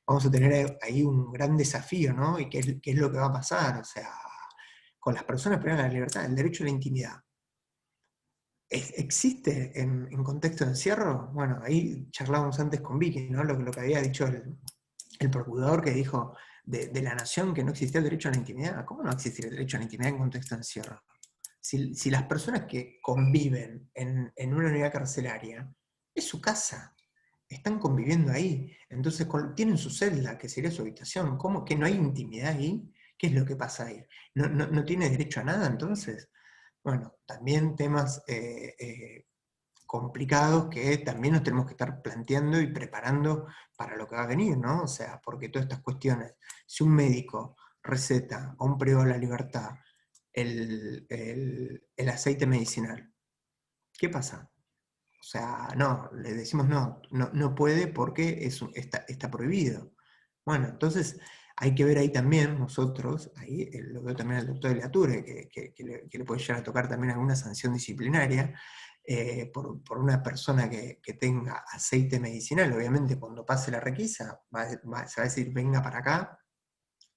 vamos a tener ahí un gran desafío, ¿no? Y qué es lo que va a pasar, o sea, con las personas privadas de la libertad, el derecho a la intimidad. ¿Existe en contexto de encierro? Bueno, ahí charlábamos antes con Vicky, ¿no? Lo que había dicho el procurador, que dijo de la nación que no existía el derecho a la intimidad. ¿Cómo no va a existir el derecho a la intimidad en contexto de encierro? Si las personas que conviven en una unidad carcelaria, es su casa, están conviviendo ahí, entonces tienen su celda, que sería su habitación. ¿Cómo que no hay intimidad ahí? ¿Qué es lo que pasa ahí? ¿No tiene derecho a nada entonces? Bueno, también temas complicados que también nos tenemos que estar planteando y preparando para lo que va a venir, ¿no? O sea, porque todas estas cuestiones, si un médico receta a un privado de la libertad el aceite medicinal, ¿qué pasa? O sea, no, le decimos no puede porque está prohibido. Bueno, entonces hay que ver ahí también nosotros, ahí lo veo también al doctor Eliature, que le puede llegar a tocar también alguna sanción disciplinaria por una persona que tenga aceite medicinal. Obviamente cuando pase la requisa se va a decir venga para acá,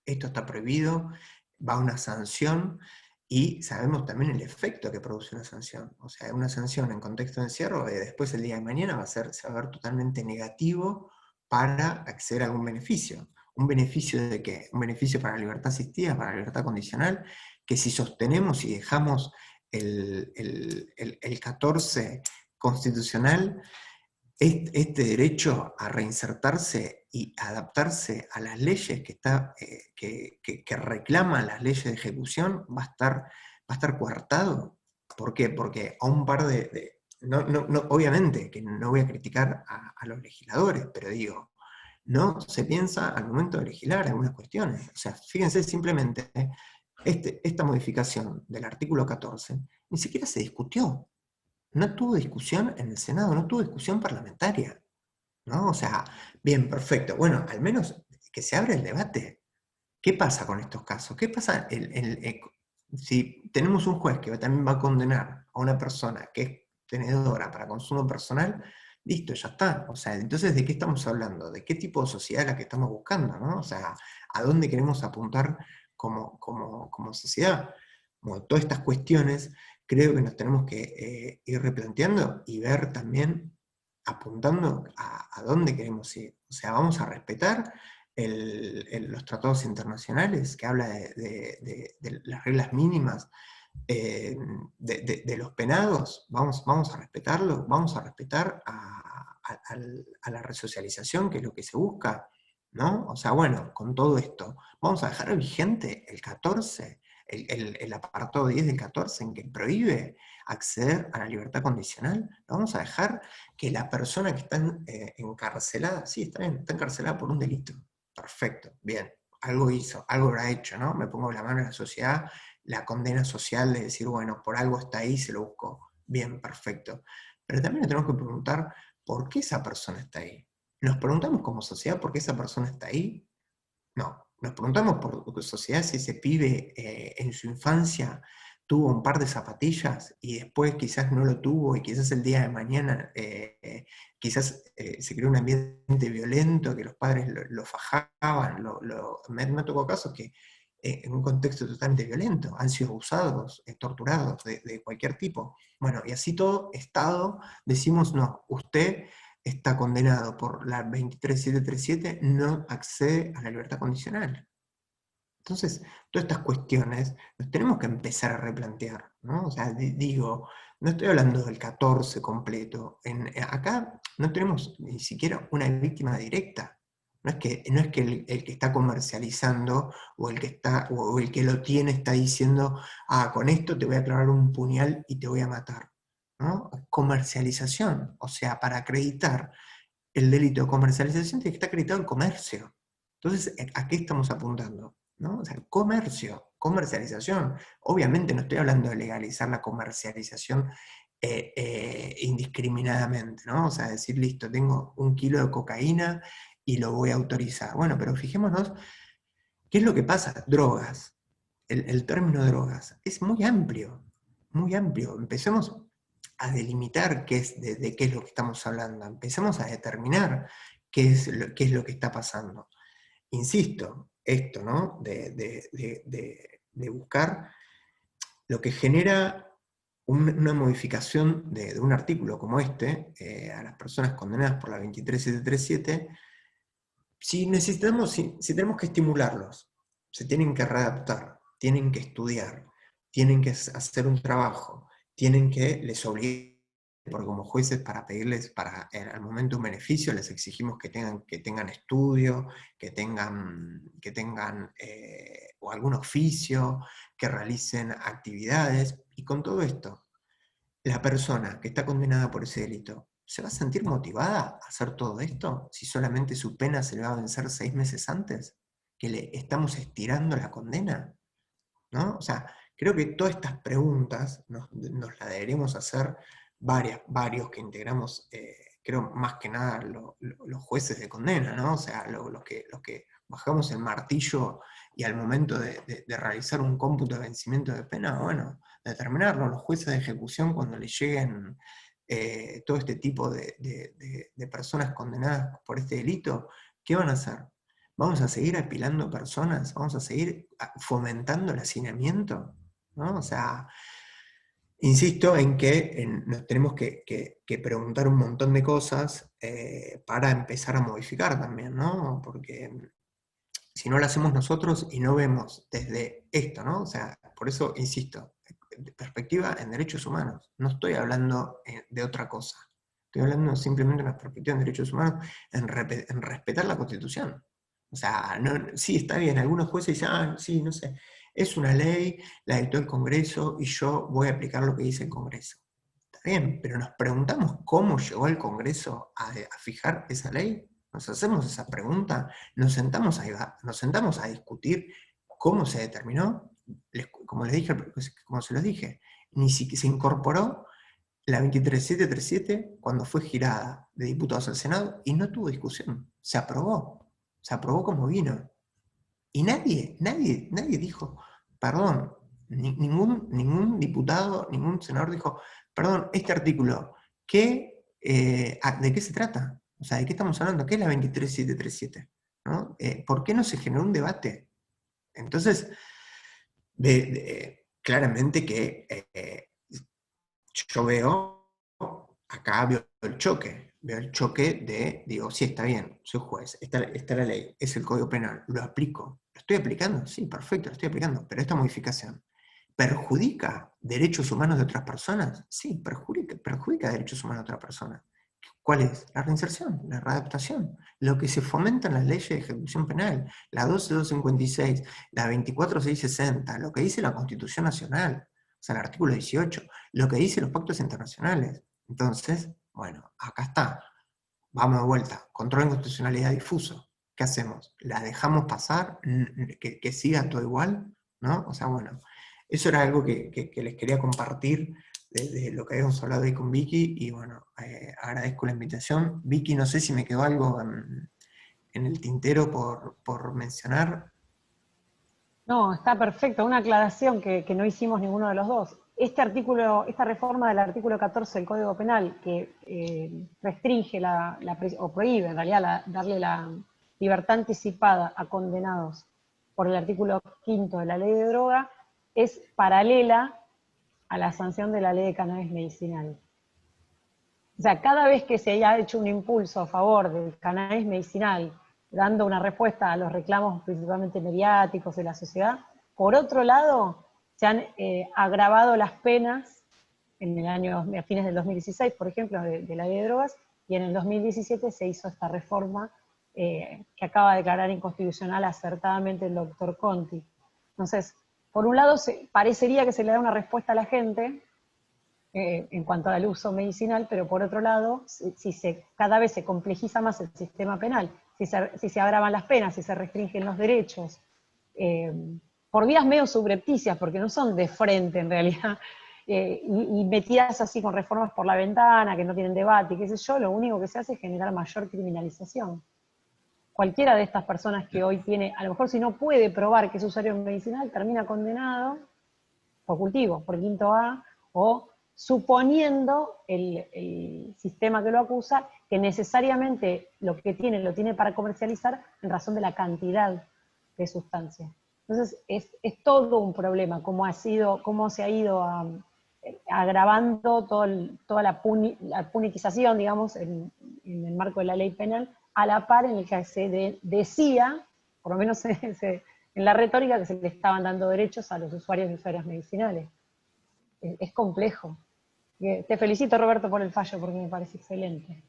esto está prohibido, va una sanción. Y sabemos también el efecto que produce una sanción. O sea, una sanción en contexto de encierro, después el día de mañana se va a ver totalmente negativo para acceder a algún beneficio. ¿Un beneficio de qué? Un beneficio para la libertad asistida, para la libertad condicional, que si sostenemos y dejamos el 14 constitucional, este derecho a reinsertarse y adaptarse a las leyes que reclaman las leyes de ejecución va a estar coartado. ¿Por qué? Porque a un par obviamente que no voy a criticar a los legisladores, pero digo, no se piensa al momento de legislar algunas cuestiones. O sea, fíjense simplemente, esta modificación del artículo 14 ni siquiera se discutió. No tuvo discusión en el Senado, no tuvo discusión parlamentaria. ¿no? O sea, bien, perfecto. Bueno, al menos que se abra el debate. ¿Qué pasa con estos casos? ¿Qué pasa si tenemos un juez que también va a condenar a una persona que es tenedora para consumo personal? Listo, ya está. O sea, entonces, ¿de qué estamos hablando? ¿De qué tipo de sociedad es la que estamos buscando? ¿No? O sea, ¿a dónde queremos apuntar como sociedad? Bueno, todas estas cuestiones creo que nos tenemos que ir replanteando y ver también, apuntando a dónde queremos ir. O sea, vamos a respetar los tratados internacionales que habla de las reglas mínimas de los penados, vamos a respetarlo, vamos a respetar a la resocialización, que es lo que se busca, ¿no? O sea, bueno, con todo esto, vamos a dejar vigente el 14, el apartado 10 del 14, en que prohíbe acceder a la libertad condicional. Vamos a dejar que la persona que está encarcelada, sí, está bien, está encarcelada por un delito. Perfecto, bien, algo hizo, algo habrá hecho, ¿no? Me pongo la mano en la sociedad, la condena social de decir, bueno, por algo está ahí, se lo buscó. Bien, perfecto. Pero también nos tenemos que preguntar por qué esa persona está ahí. ¿Nos preguntamos como sociedad por qué esa persona está ahí? No. Nos preguntamos por sociedad si ese pibe en su infancia tuvo un par de zapatillas y después quizás no lo tuvo y quizás el día de mañana quizás se creó un ambiente violento, que los padres lo fajaban, me tocó casos que en un contexto totalmente violento han sido abusados, torturados de cualquier tipo. Bueno, y así todo Estado decimos, no, usted está condenado por la 23737, no accede a la libertad condicional. Entonces, todas estas cuestiones nos tenemos que empezar a replantear, ¿no? O sea, digo, no estoy hablando del 14 completo. Acá no tenemos ni siquiera una víctima directa. No es que el que está comercializando o o el que lo tiene está diciendo, con esto te voy a clavar un puñal y te voy a matar, ¿no? Comercialización, o sea, para acreditar el delito de comercialización tiene que estar acreditado el comercio. Entonces, ¿a qué estamos apuntando? ¿No? O sea, comercio, comercialización. Obviamente no estoy hablando de legalizar la comercialización indiscriminadamente, ¿no? O sea, decir, listo, tengo 1 kilo de cocaína y lo voy a autorizar. Bueno, pero fijémonos, ¿qué es lo que pasa? Drogas. El término drogas es muy amplio, muy amplio. Empecemos a delimitar de qué es lo que estamos hablando. Empecemos a determinar qué es lo que está pasando. Insisto, esto, ¿no? De buscar lo que genera una modificación de un artículo como este, a las personas condenadas por la 23737, si tenemos que estimularlos, se tienen que readaptar, tienen que estudiar, tienen que hacer un trabajo, tienen que les obligar, porque como jueces para pedirles al momento un beneficio les exigimos que tengan estudio, que tengan o algún oficio, que realicen actividades, y con todo esto, la persona que está condenada por ese delito, ¿se va a sentir motivada a hacer todo esto si solamente su pena se le va a vencer 6 meses antes? ¿Que le estamos estirando la condena? ¿No? O sea, creo que todas estas preguntas nos las deberíamos hacer varios que integramos, creo más que nada los jueces de condena, ¿no? O sea, los que bajamos el martillo y al momento de realizar un cómputo de vencimiento de pena, bueno, determinarlo, los jueces de ejecución cuando les lleguen todo este tipo de personas condenadas por este delito, ¿qué van a hacer? ¿Vamos a seguir apilando personas? ¿Vamos a seguir fomentando el hacinamiento? ¿No? O sea, insisto en que nos tenemos que preguntar un montón de cosas para empezar a modificar también, ¿no? Porque si no lo hacemos nosotros y no vemos desde esto, ¿no? O sea, por eso insisto, de perspectiva en derechos humanos. No estoy hablando de otra cosa. Estoy hablando simplemente de una perspectiva en derechos humanos, en respetar la Constitución. O sea, sí, está bien, algunos jueces dicen, sí, no sé, es una ley, la dictó el Congreso y yo voy a aplicar lo que dice el Congreso. Está bien, pero nos preguntamos cómo llegó el Congreso a fijar esa ley. Nos hacemos esa pregunta, nos sentamos a discutir cómo se determinó, como les dije, como se los dije, ni siquiera se incorporó la 23737 cuando fue girada de diputados al Senado y no tuvo discusión, se aprobó como vino. Y nadie dijo, perdón, ningún diputado, ningún senador dijo, perdón, este artículo, ¿de qué se trata? O sea, ¿de qué estamos hablando? ¿Qué es la 23737? ¿No? ¿Por qué no se generó un debate? Entonces, claramente que yo veo veo el choque digo, sí, está bien, soy juez, está la ley, es el Código Penal, lo aplico. ¿Lo estoy aplicando? Sí, perfecto, lo estoy aplicando, pero esta modificación ¿perjudica derechos humanos de otras personas? Sí, perjudica derechos humanos de otras personas. ¿Cuál es? La reinserción, la readaptación, lo que se fomenta en las leyes de ejecución penal, la 12256, la 24660, lo que dice la Constitución Nacional, o sea, el artículo 18, lo que dicen los pactos internacionales. Entonces, bueno, acá está. Vamos de vuelta. Control de inconstitucionalidad difuso. ¿Qué hacemos? ¿La dejamos pasar? ¿Que siga todo igual? ¿No? O sea, bueno, eso era algo que les quería compartir de lo que habíamos hablado ahí con Vicky, y bueno, agradezco la invitación. Vicky, no sé si me quedó algo en el tintero por mencionar. No, está perfecto. Una aclaración que no hicimos ninguno de los dos. Este artículo, esta reforma del artículo 14 del Código Penal, que restringe o prohíbe en realidad darle la libertad anticipada a condenados por el artículo 5 de la Ley de Droga, es paralela a la sanción de la Ley de Cannabis Medicinal. O sea, cada vez que se haya hecho un impulso a favor del cannabis medicinal, dando una respuesta a los reclamos principalmente mediáticos de la sociedad, por otro lado, se han agravado las penas en el año, a fines del 2016, por ejemplo, de la ley de drogas, y en el 2017 se hizo esta reforma que acaba de declarar inconstitucional acertadamente el doctor Conti. Entonces, por un lado, parecería que se le da una respuesta a la gente, en cuanto al uso medicinal, pero por otro lado, cada vez se complejiza más el sistema penal, si se agravan las penas, si se restringen los derechos, por vías medio subrepticias, porque no son de frente en realidad, y metidas así con reformas por la ventana, que no tienen debate, qué sé yo, lo único que se hace es generar mayor criminalización. Cualquiera de estas personas que hoy tiene, a lo mejor si no puede probar que es usuario medicinal, termina condenado por cultivo, por quinto A, o suponiendo el sistema que lo acusa que necesariamente lo que tiene lo tiene para comercializar en razón de la cantidad de sustancia. Entonces es todo un problema, cómo se ha ido agravando toda la punitización, digamos, en el marco de la ley penal, a la par en el que se decía, por lo menos en la retórica, que se le estaban dando derechos a los usuarios y usuarias medicinales. Es complejo. Te felicito, Roberto, por el fallo, porque me parece excelente.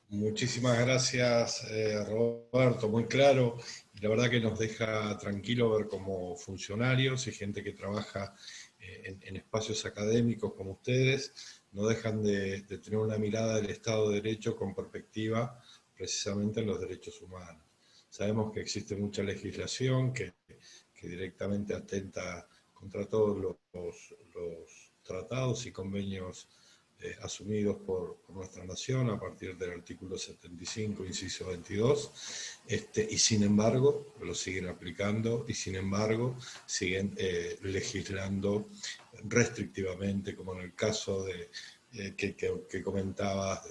Muchísimas gracias, Roberto, muy claro. Y la verdad que nos deja tranquilo ver cómo funcionarios y gente que trabaja en espacios académicos como ustedes no dejan de tener una mirada del Estado de Derecho con perspectiva precisamente en los derechos humanos. Sabemos que existe mucha legislación que directamente atenta contra todos los tratados y convenios asumidos por nuestra nación a partir del artículo 75, inciso 22, y sin embargo lo siguen aplicando y sin embargo siguen legislando restrictivamente, como en el caso que comentabas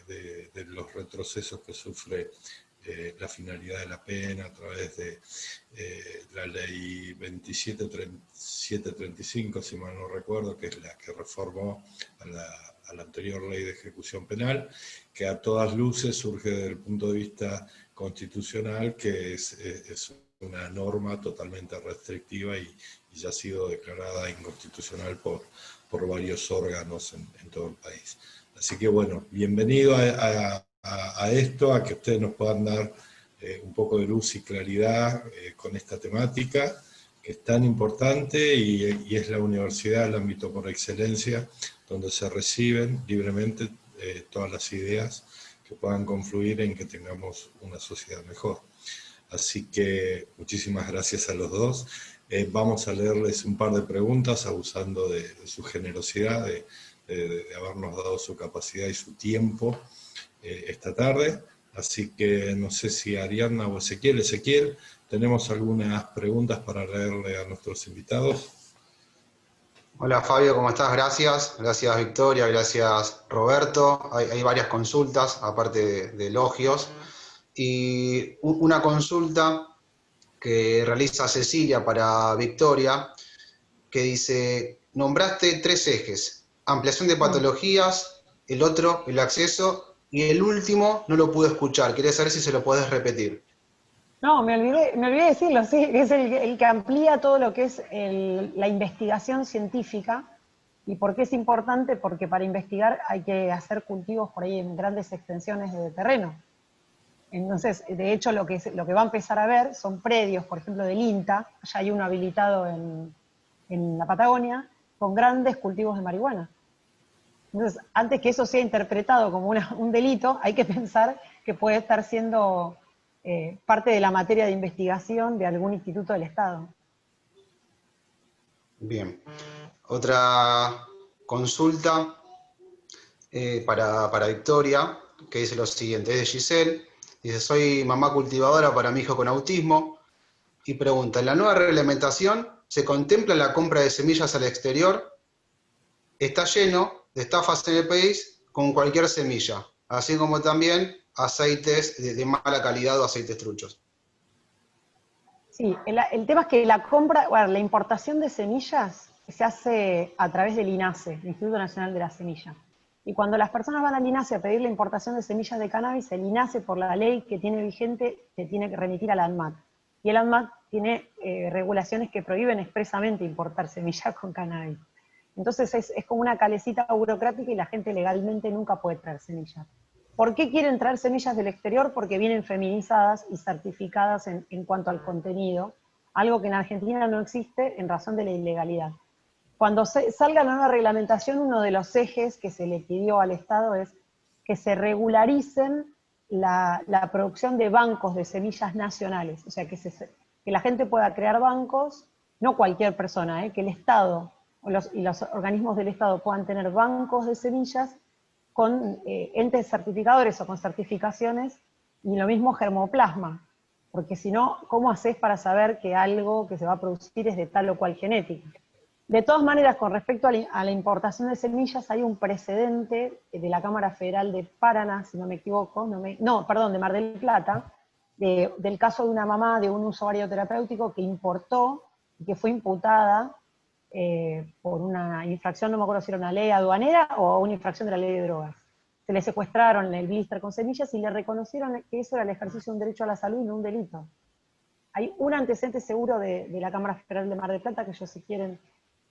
de los retrocesos que sufre la finalidad de la pena a través de la ley 27735, si mal no recuerdo, que es la que reformó a la anterior ley de ejecución penal, que a todas luces surge desde el punto de vista constitucional, que es una norma totalmente restrictiva y ya ha sido declarada inconstitucional por varios órganos en todo el país. Así que bueno, bienvenido a esto, a que ustedes nos puedan dar un poco de luz y claridad con esta temática, que es tan importante y es la universidad el ámbito por excelencia donde se reciben libremente todas las ideas que puedan confluir en que tengamos una sociedad mejor. Así que muchísimas gracias a los dos. Vamos a leerles un par de preguntas abusando de su generosidad de de habernos dado su capacidad y su tiempo esta tarde. Así que no sé si Ariadna o Ezequiel, tenemos algunas preguntas para leerle a nuestros invitados. Hola Fabio, ¿cómo estás? Gracias. Gracias Victoria, gracias Roberto. Hay varias consultas, aparte de elogios. Y una consulta que realiza Cecilia para Victoria, que dice, nombraste 3 ejes, ampliación de patologías, el otro, el acceso, y el último no lo pude escuchar. Quería saber si se lo podés repetir. No, me olvidé decirlo, sí, que es el que amplía todo lo que es la investigación científica. ¿Y por qué es importante? Porque para investigar hay que hacer cultivos por ahí en grandes extensiones de terreno. Entonces, de hecho, lo que va a empezar a ver son predios, por ejemplo, del INTA, ya hay uno habilitado en la Patagonia, con grandes cultivos de marihuana. Entonces, antes que eso sea interpretado como un delito, hay que pensar que puede estar siendo parte de la materia de investigación de algún instituto del Estado. Bien. Otra consulta para Victoria, que dice lo siguiente, es de Giselle. Dice, soy mamá cultivadora para mi hijo con autismo, y pregunta, ¿en la nueva reglamentación se contempla la compra de semillas al exterior? Está lleno de estafas en el país con cualquier semilla, así como también aceites de mala calidad o aceites truchos. Sí, el tema es que la importación de semillas se hace a través del INASE, el Instituto Nacional de la Semilla. Y cuando las personas van al INASE a pedir la importación de semillas de cannabis, el INASE, por la ley que tiene vigente, se tiene que remitir al ANMAT. Y el ANMAT tiene regulaciones que prohíben expresamente importar semillas con cannabis. Entonces es como una calecita burocrática y la gente legalmente nunca puede traer semillas. ¿Por qué quieren traer semillas del exterior? Porque vienen feminizadas y certificadas en cuanto al contenido, algo que en Argentina no existe en razón de la ilegalidad. Cuando salga la nueva reglamentación, uno de los ejes que se le pidió al Estado es que se regularicen la producción de bancos de semillas nacionales, o sea, que la gente pueda crear bancos, no cualquier persona, que el Estado y los organismos del Estado puedan tener bancos de semillas con entes certificadores o con certificaciones, y lo mismo germoplasma, porque si no, ¿cómo haces para saber que algo que se va a producir es de tal o cual genética? De todas maneras, con respecto a la importación de semillas, hay un precedente de la Cámara Federal de Paraná, si no me equivoco, de Mar del Plata, del caso de una mamá de un usuario terapéutico que importó y que fue imputada por una infracción, no me acuerdo si era una ley aduanera o una infracción de la ley de drogas. Se le secuestraron el blister con semillas y le reconocieron que eso era el ejercicio de un derecho a la salud y no un delito. Hay un antecedente seguro de la Cámara Federal de Mar del Plata que yo, si quieren,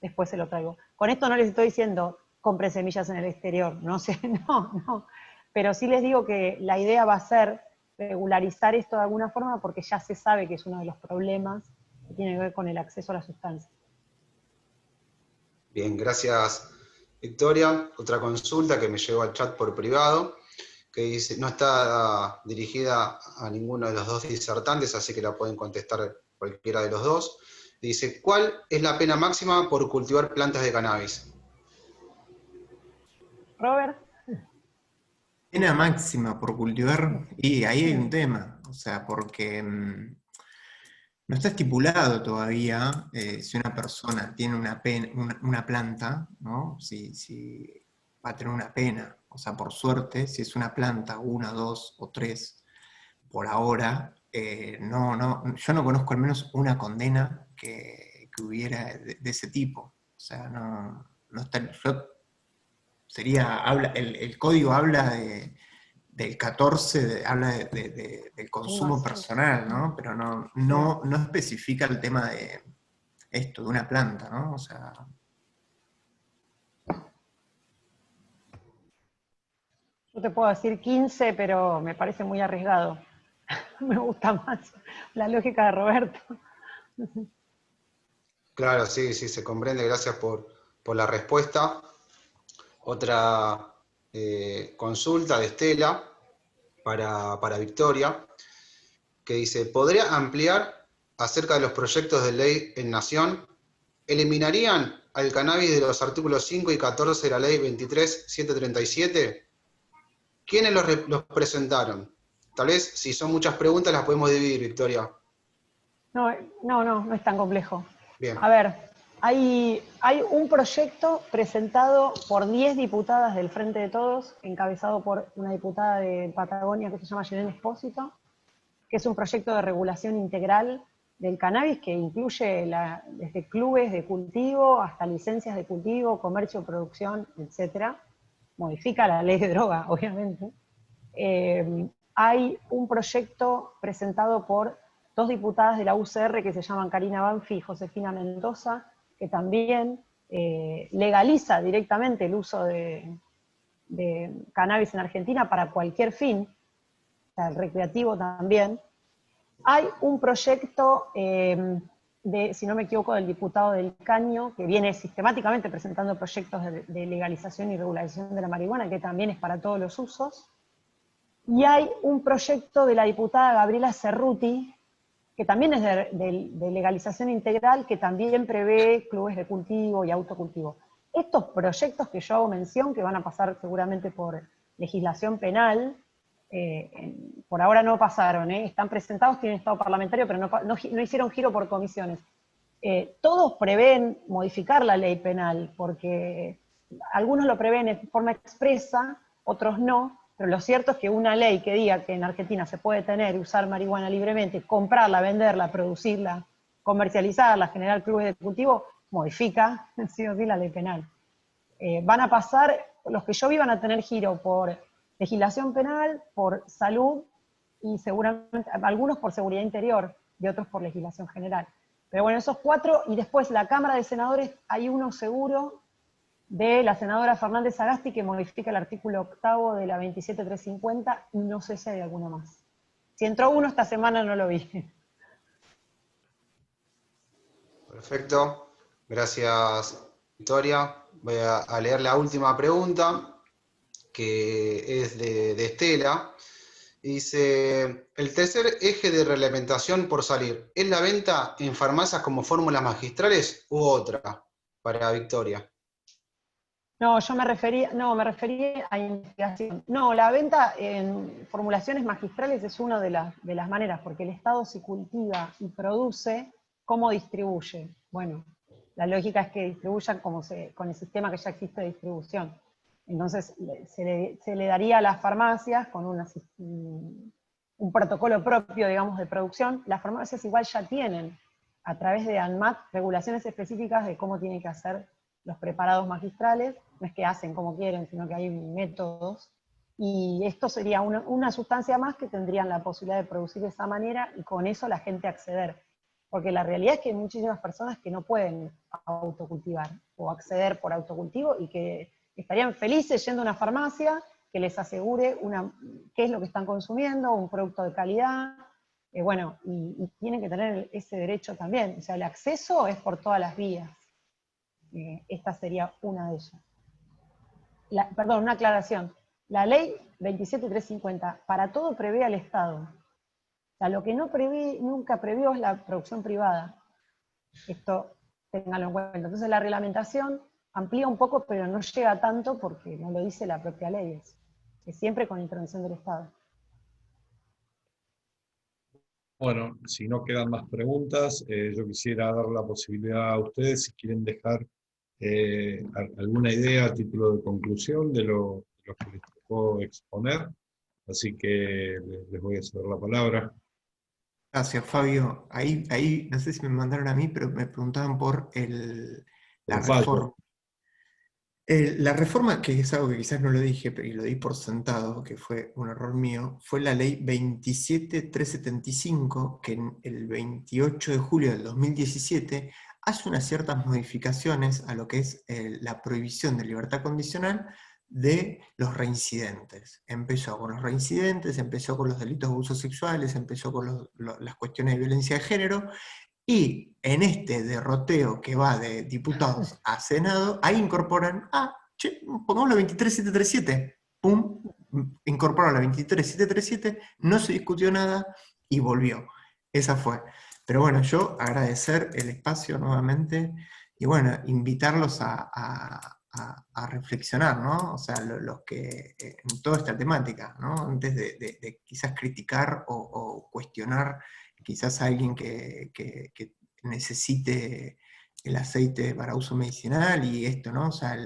después se lo traigo. Con esto no les estoy diciendo compren semillas en el exterior, no sé, no. Pero sí les digo que la idea va a ser regularizar esto de alguna forma porque ya se sabe que es uno de los problemas que tiene que ver con el acceso a la sustancia. Bien, gracias Victoria. Otra consulta que me llegó al chat por privado, que dice, no está dirigida a ninguno de los dos disertantes, así que la pueden contestar cualquiera de los dos. Dice, ¿cuál es la pena máxima por cultivar plantas de cannabis? Robert. Pena máxima por cultivar, y ahí hay un tema, o sea, porque no está estipulado todavía si una persona tiene una planta, ¿no? Si va a tener una pena. O sea, por suerte, si es una planta, 1, 2 o 3, por ahora, yo no conozco al menos una condena que hubiera de ese tipo. O sea, no está, el código habla del 14, habla del consumo personal, ¿no? Pero no especifica el tema de esto, de una planta, ¿no? O sea... Yo te puedo decir 15, pero me parece muy arriesgado. Me gusta más la lógica de Roberto. Claro, sí, se comprende. Gracias por la respuesta. Otra consulta de Estela para Victoria, que dice, ¿podría ampliar acerca de los proyectos de ley en Nación? ¿Eliminarían al cannabis de los artículos 5 y 14 de la ley 23.737? ¿Quiénes los presentaron? Tal vez, si son muchas preguntas, las podemos dividir, Victoria. No es tan complejo. Bien. A ver, hay un proyecto presentado por 10 diputadas del Frente de Todos, encabezado por una diputada de Patagonia que se llama Yelén Espósito, que es un proyecto de regulación integral del cannabis que incluye desde clubes de cultivo hasta licencias de cultivo, comercio, producción, etc. Modifica la ley de droga, obviamente. Hay un proyecto presentado por 2 diputadas de la UCR que se llaman Karina Banfi y Josefina Mendoza, que también legaliza directamente el uso de cannabis en Argentina para cualquier fin, o sea, el recreativo también. Hay un proyecto si no me equivoco, del diputado del Caño, que viene sistemáticamente presentando proyectos de legalización y regularización de la marihuana, que también es para todos los usos. Y hay un proyecto de la diputada Gabriela Cerruti, que también es de legalización integral, que también prevé clubes de cultivo y autocultivo. Estos proyectos que yo hago mención, que van a pasar seguramente por legislación penal, por ahora no pasaron, están presentados, tienen estado parlamentario, pero no hicieron giro por comisiones. Todos prevén modificar la ley penal, porque algunos lo prevén de forma expresa, otros no, pero lo cierto es que una ley que diga que en Argentina se puede tener y usar marihuana libremente, comprarla, venderla, producirla, comercializarla, generar clubes de cultivo, modifica sí o sí la ley penal. Van a pasar, los que yo vi van a tener giro por legislación penal, por salud, y seguramente algunos por seguridad interior, y otros por legislación general. Pero bueno, esos 4, y después la Cámara de Senadores, hay uno seguro, de la senadora Fernández Sagasti, que modifica el artículo 8º de la 27.350, y no sé si hay alguno más. Si entró uno esta semana no lo vi. Perfecto. Gracias, Victoria. Voy a leer la última pregunta, que es de Estela. Dice, el tercer eje de reglamentación por salir, ¿es la venta en farmacias como fórmulas magistrales u otra? Para Victoria. No, me refería a investigación. No, la venta en formulaciones magistrales es una de las maneras, porque el Estado si cultiva y produce, ¿cómo distribuye? Bueno, la lógica es que distribuyan con el sistema que ya existe de distribución. Entonces, se le daría a las farmacias con un protocolo propio, digamos, de producción. Las farmacias igual ya tienen, a través de ANMAT, regulaciones específicas de cómo tienen que hacer los preparados magistrales. No es que hacen como quieren, sino que hay métodos. Y esto sería una sustancia más que tendrían la posibilidad de producir de esa manera, y con eso la gente acceder. Porque la realidad es que hay muchísimas personas que no pueden autocultivar, o acceder por autocultivo, y que estarían felices yendo a una farmacia que les asegure qué es lo que están consumiendo, un producto de calidad, y tienen que tener ese derecho también. O sea, el acceso es por todas las vías. Esta sería una de ellas. Perdón, una aclaración. La ley 27.350 para todo prevé al Estado. O sea, lo que nunca previó es la producción privada. Esto ténganlo en cuenta. Entonces la reglamentación amplía un poco, pero no llega tanto porque no lo dice la propia ley. Es siempre con intervención del Estado. Bueno, si no quedan más preguntas, yo quisiera dar la posibilidad a ustedes, si quieren dejar alguna idea a título de conclusión de lo que les tocó exponer. Así que les voy a ceder la palabra. Gracias, Fabio. Ahí no sé si me mandaron a mí, pero me preguntaban por la reforma. La reforma, que es algo que quizás no lo dije, pero y lo di por sentado, que fue un error mío, fue la ley 27.375, que el 28 de julio del 2017 hace unas ciertas modificaciones a lo que es la prohibición de libertad condicional de los reincidentes. Empezó con los reincidentes, empezó con los delitos de abusos sexuales, empezó con las cuestiones de violencia de género, y en este derroteo que va de diputados a Senado, ahí incorporan, pongamos la 23.737, pum, incorporaron la 23.737, no se discutió nada y volvió. Esa fue. Pero bueno, yo agradecer el espacio nuevamente y bueno, invitarlos a reflexionar, ¿no? O sea, los que, en toda esta temática, ¿no? Antes de quizás criticar o cuestionar quizás a alguien que necesite el aceite para uso medicinal y esto, ¿no? O sea,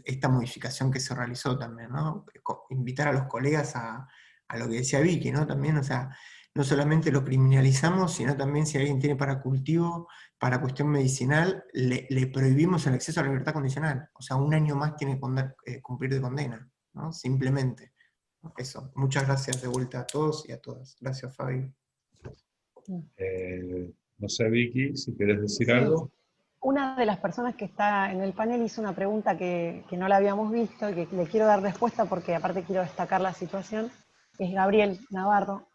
esta modificación que se realizó también, ¿no? Invitar a los colegas a lo que decía Vicky, ¿no? También, o sea, no solamente lo criminalizamos, sino también si alguien tiene para cultivo, para cuestión medicinal, le prohibimos el acceso a la libertad condicional. O sea, 1 año más tiene que cumplir de condena, ¿no? Simplemente. Eso. Muchas gracias de vuelta a todos y a todas. Gracias, Fabio. No sé, Vicky, si querés decir Sí. algo. Una de las personas que está en el panel hizo una pregunta que no la habíamos visto y que le quiero dar respuesta porque aparte quiero destacar la situación, es Gabriel Navarro.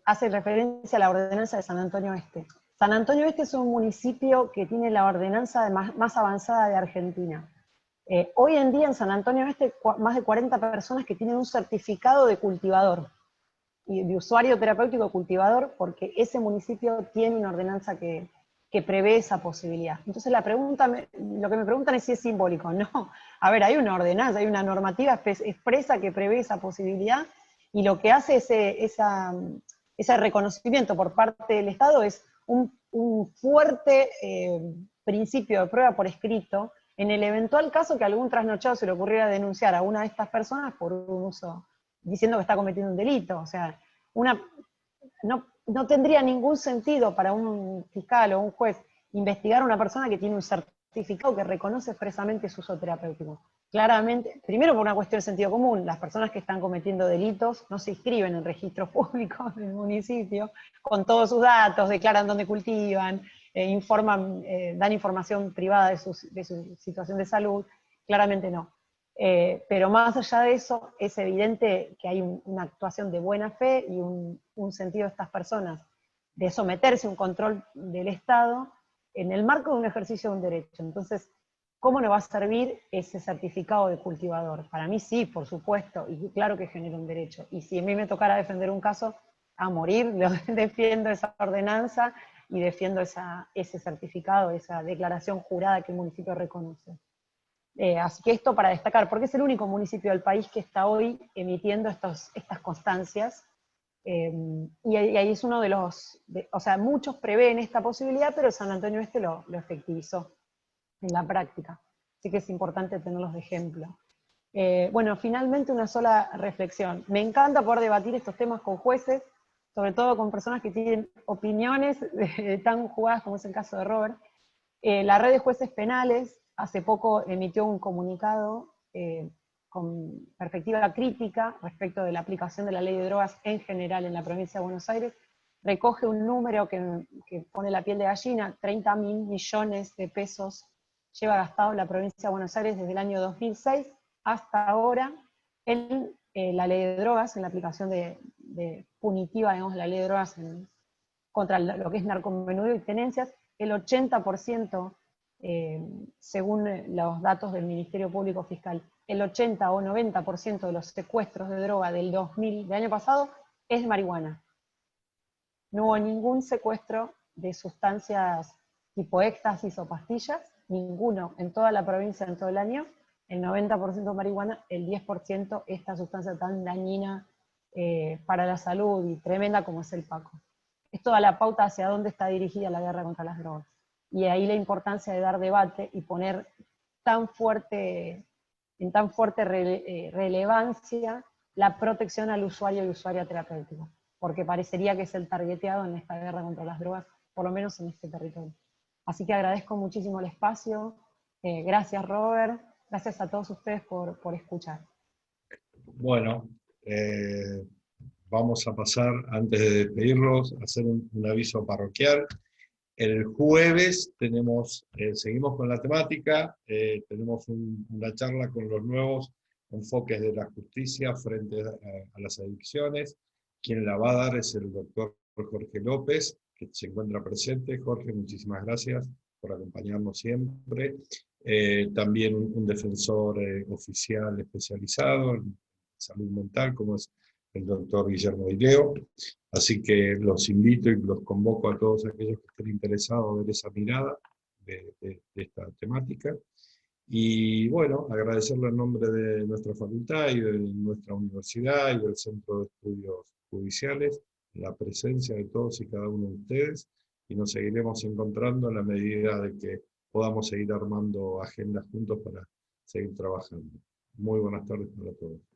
Hace referencia a la ordenanza de San Antonio Este. San Antonio Este es un municipio que tiene la ordenanza más avanzada de Argentina. Hoy en día en San Antonio Este más de 40 personas que tienen un certificado de cultivador, y de usuario terapéutico cultivador, porque ese municipio tiene una ordenanza que prevé esa posibilidad. Entonces la pregunta, lo que me preguntan es si es simbólico. No, a ver, hay una ordenanza, hay una normativa expresa que prevé esa posibilidad, y lo que hace ese reconocimiento por parte del Estado es un fuerte principio de prueba por escrito, en el eventual caso que a algún trasnochado se le ocurriera denunciar a una de estas personas por un uso, diciendo que está cometiendo un delito. O sea, no tendría ningún sentido para un fiscal o un juez investigar a una persona que tiene un certificado que reconoce expresamente su uso terapéutico. Claramente, primero por una cuestión de sentido común, las personas que están cometiendo delitos no se inscriben en registros públicos del municipio, con todos sus datos, declaran dónde cultivan, informan, dan información privada de su situación de salud, claramente no. Pero más allá de eso, es evidente que hay una actuación de buena fe y un sentido de estas personas de someterse a un control del Estado en el marco de un ejercicio de un derecho. Entonces, ¿cómo nos va a servir ese certificado de cultivador? Para mí sí, por supuesto, y claro que genera un derecho. Y si a mí me tocara defender un caso, a morir, defiendo esa ordenanza y defiendo ese certificado, esa declaración jurada que el municipio reconoce. Así que esto para destacar, porque es el único municipio del país que está hoy emitiendo estas constancias, y ahí es uno de los, o sea, muchos prevén esta posibilidad, pero San Antonio Este lo efectivizó en la práctica. Así que es importante tenerlos de ejemplo. Bueno, finalmente una sola reflexión. Me encanta poder debatir estos temas con jueces, sobre todo con personas que tienen opiniones tan jugadas como es el caso de Robert. La red de jueces penales hace poco emitió un comunicado con perspectiva crítica respecto de la aplicación de la ley de drogas en general en la provincia de Buenos Aires. Recoge un número que pone la piel de gallina: 30.000 millones de pesos lleva gastado la provincia de Buenos Aires desde el año 2006 hasta ahora en la ley de drogas, en la aplicación de punitiva, digamos, la ley de drogas contra lo que es narcomenudeo y tenencias. El 80%, según los datos del Ministerio Público Fiscal, el 80 o 90% de los secuestros de droga del año pasado es marihuana. No hubo ningún secuestro de sustancias tipo éxtasis o pastillas, ninguno, en toda la provincia en todo el año. El 90% marihuana, el 10% esta sustancia tan dañina para la salud y tremenda como es el Paco. Es toda la pauta hacia dónde está dirigida la guerra contra las drogas. Y ahí la importancia de dar debate y poner en tan fuerte relevancia la protección al usuario y usuaria terapéutica, porque parecería que es el targeteado en esta guerra contra las drogas, por lo menos en este territorio. Así que agradezco muchísimo el espacio. Gracias, Robert. Gracias a todos ustedes por escuchar. Bueno, vamos a pasar, antes de despedirnos, a hacer un aviso parroquial. El jueves seguimos con la temática, tenemos una charla con los nuevos enfoques de la justicia frente a las adicciones. Quien la va a dar es el doctor Jorge López, que se encuentra presente. Jorge, muchísimas gracias por acompañarnos siempre. También un defensor oficial especializado en salud mental, como es el doctor Guillermo Dileo. Así que los invito y los convoco a todos aquellos que estén interesados a ver esa mirada de esta temática. Y bueno, agradecerle en nombre de nuestra facultad y de nuestra universidad y del Centro de Estudios Judiciales la presencia de todos y cada uno de ustedes, y nos seguiremos encontrando en la medida de que podamos seguir armando agendas juntos para seguir trabajando. Muy buenas tardes para todos.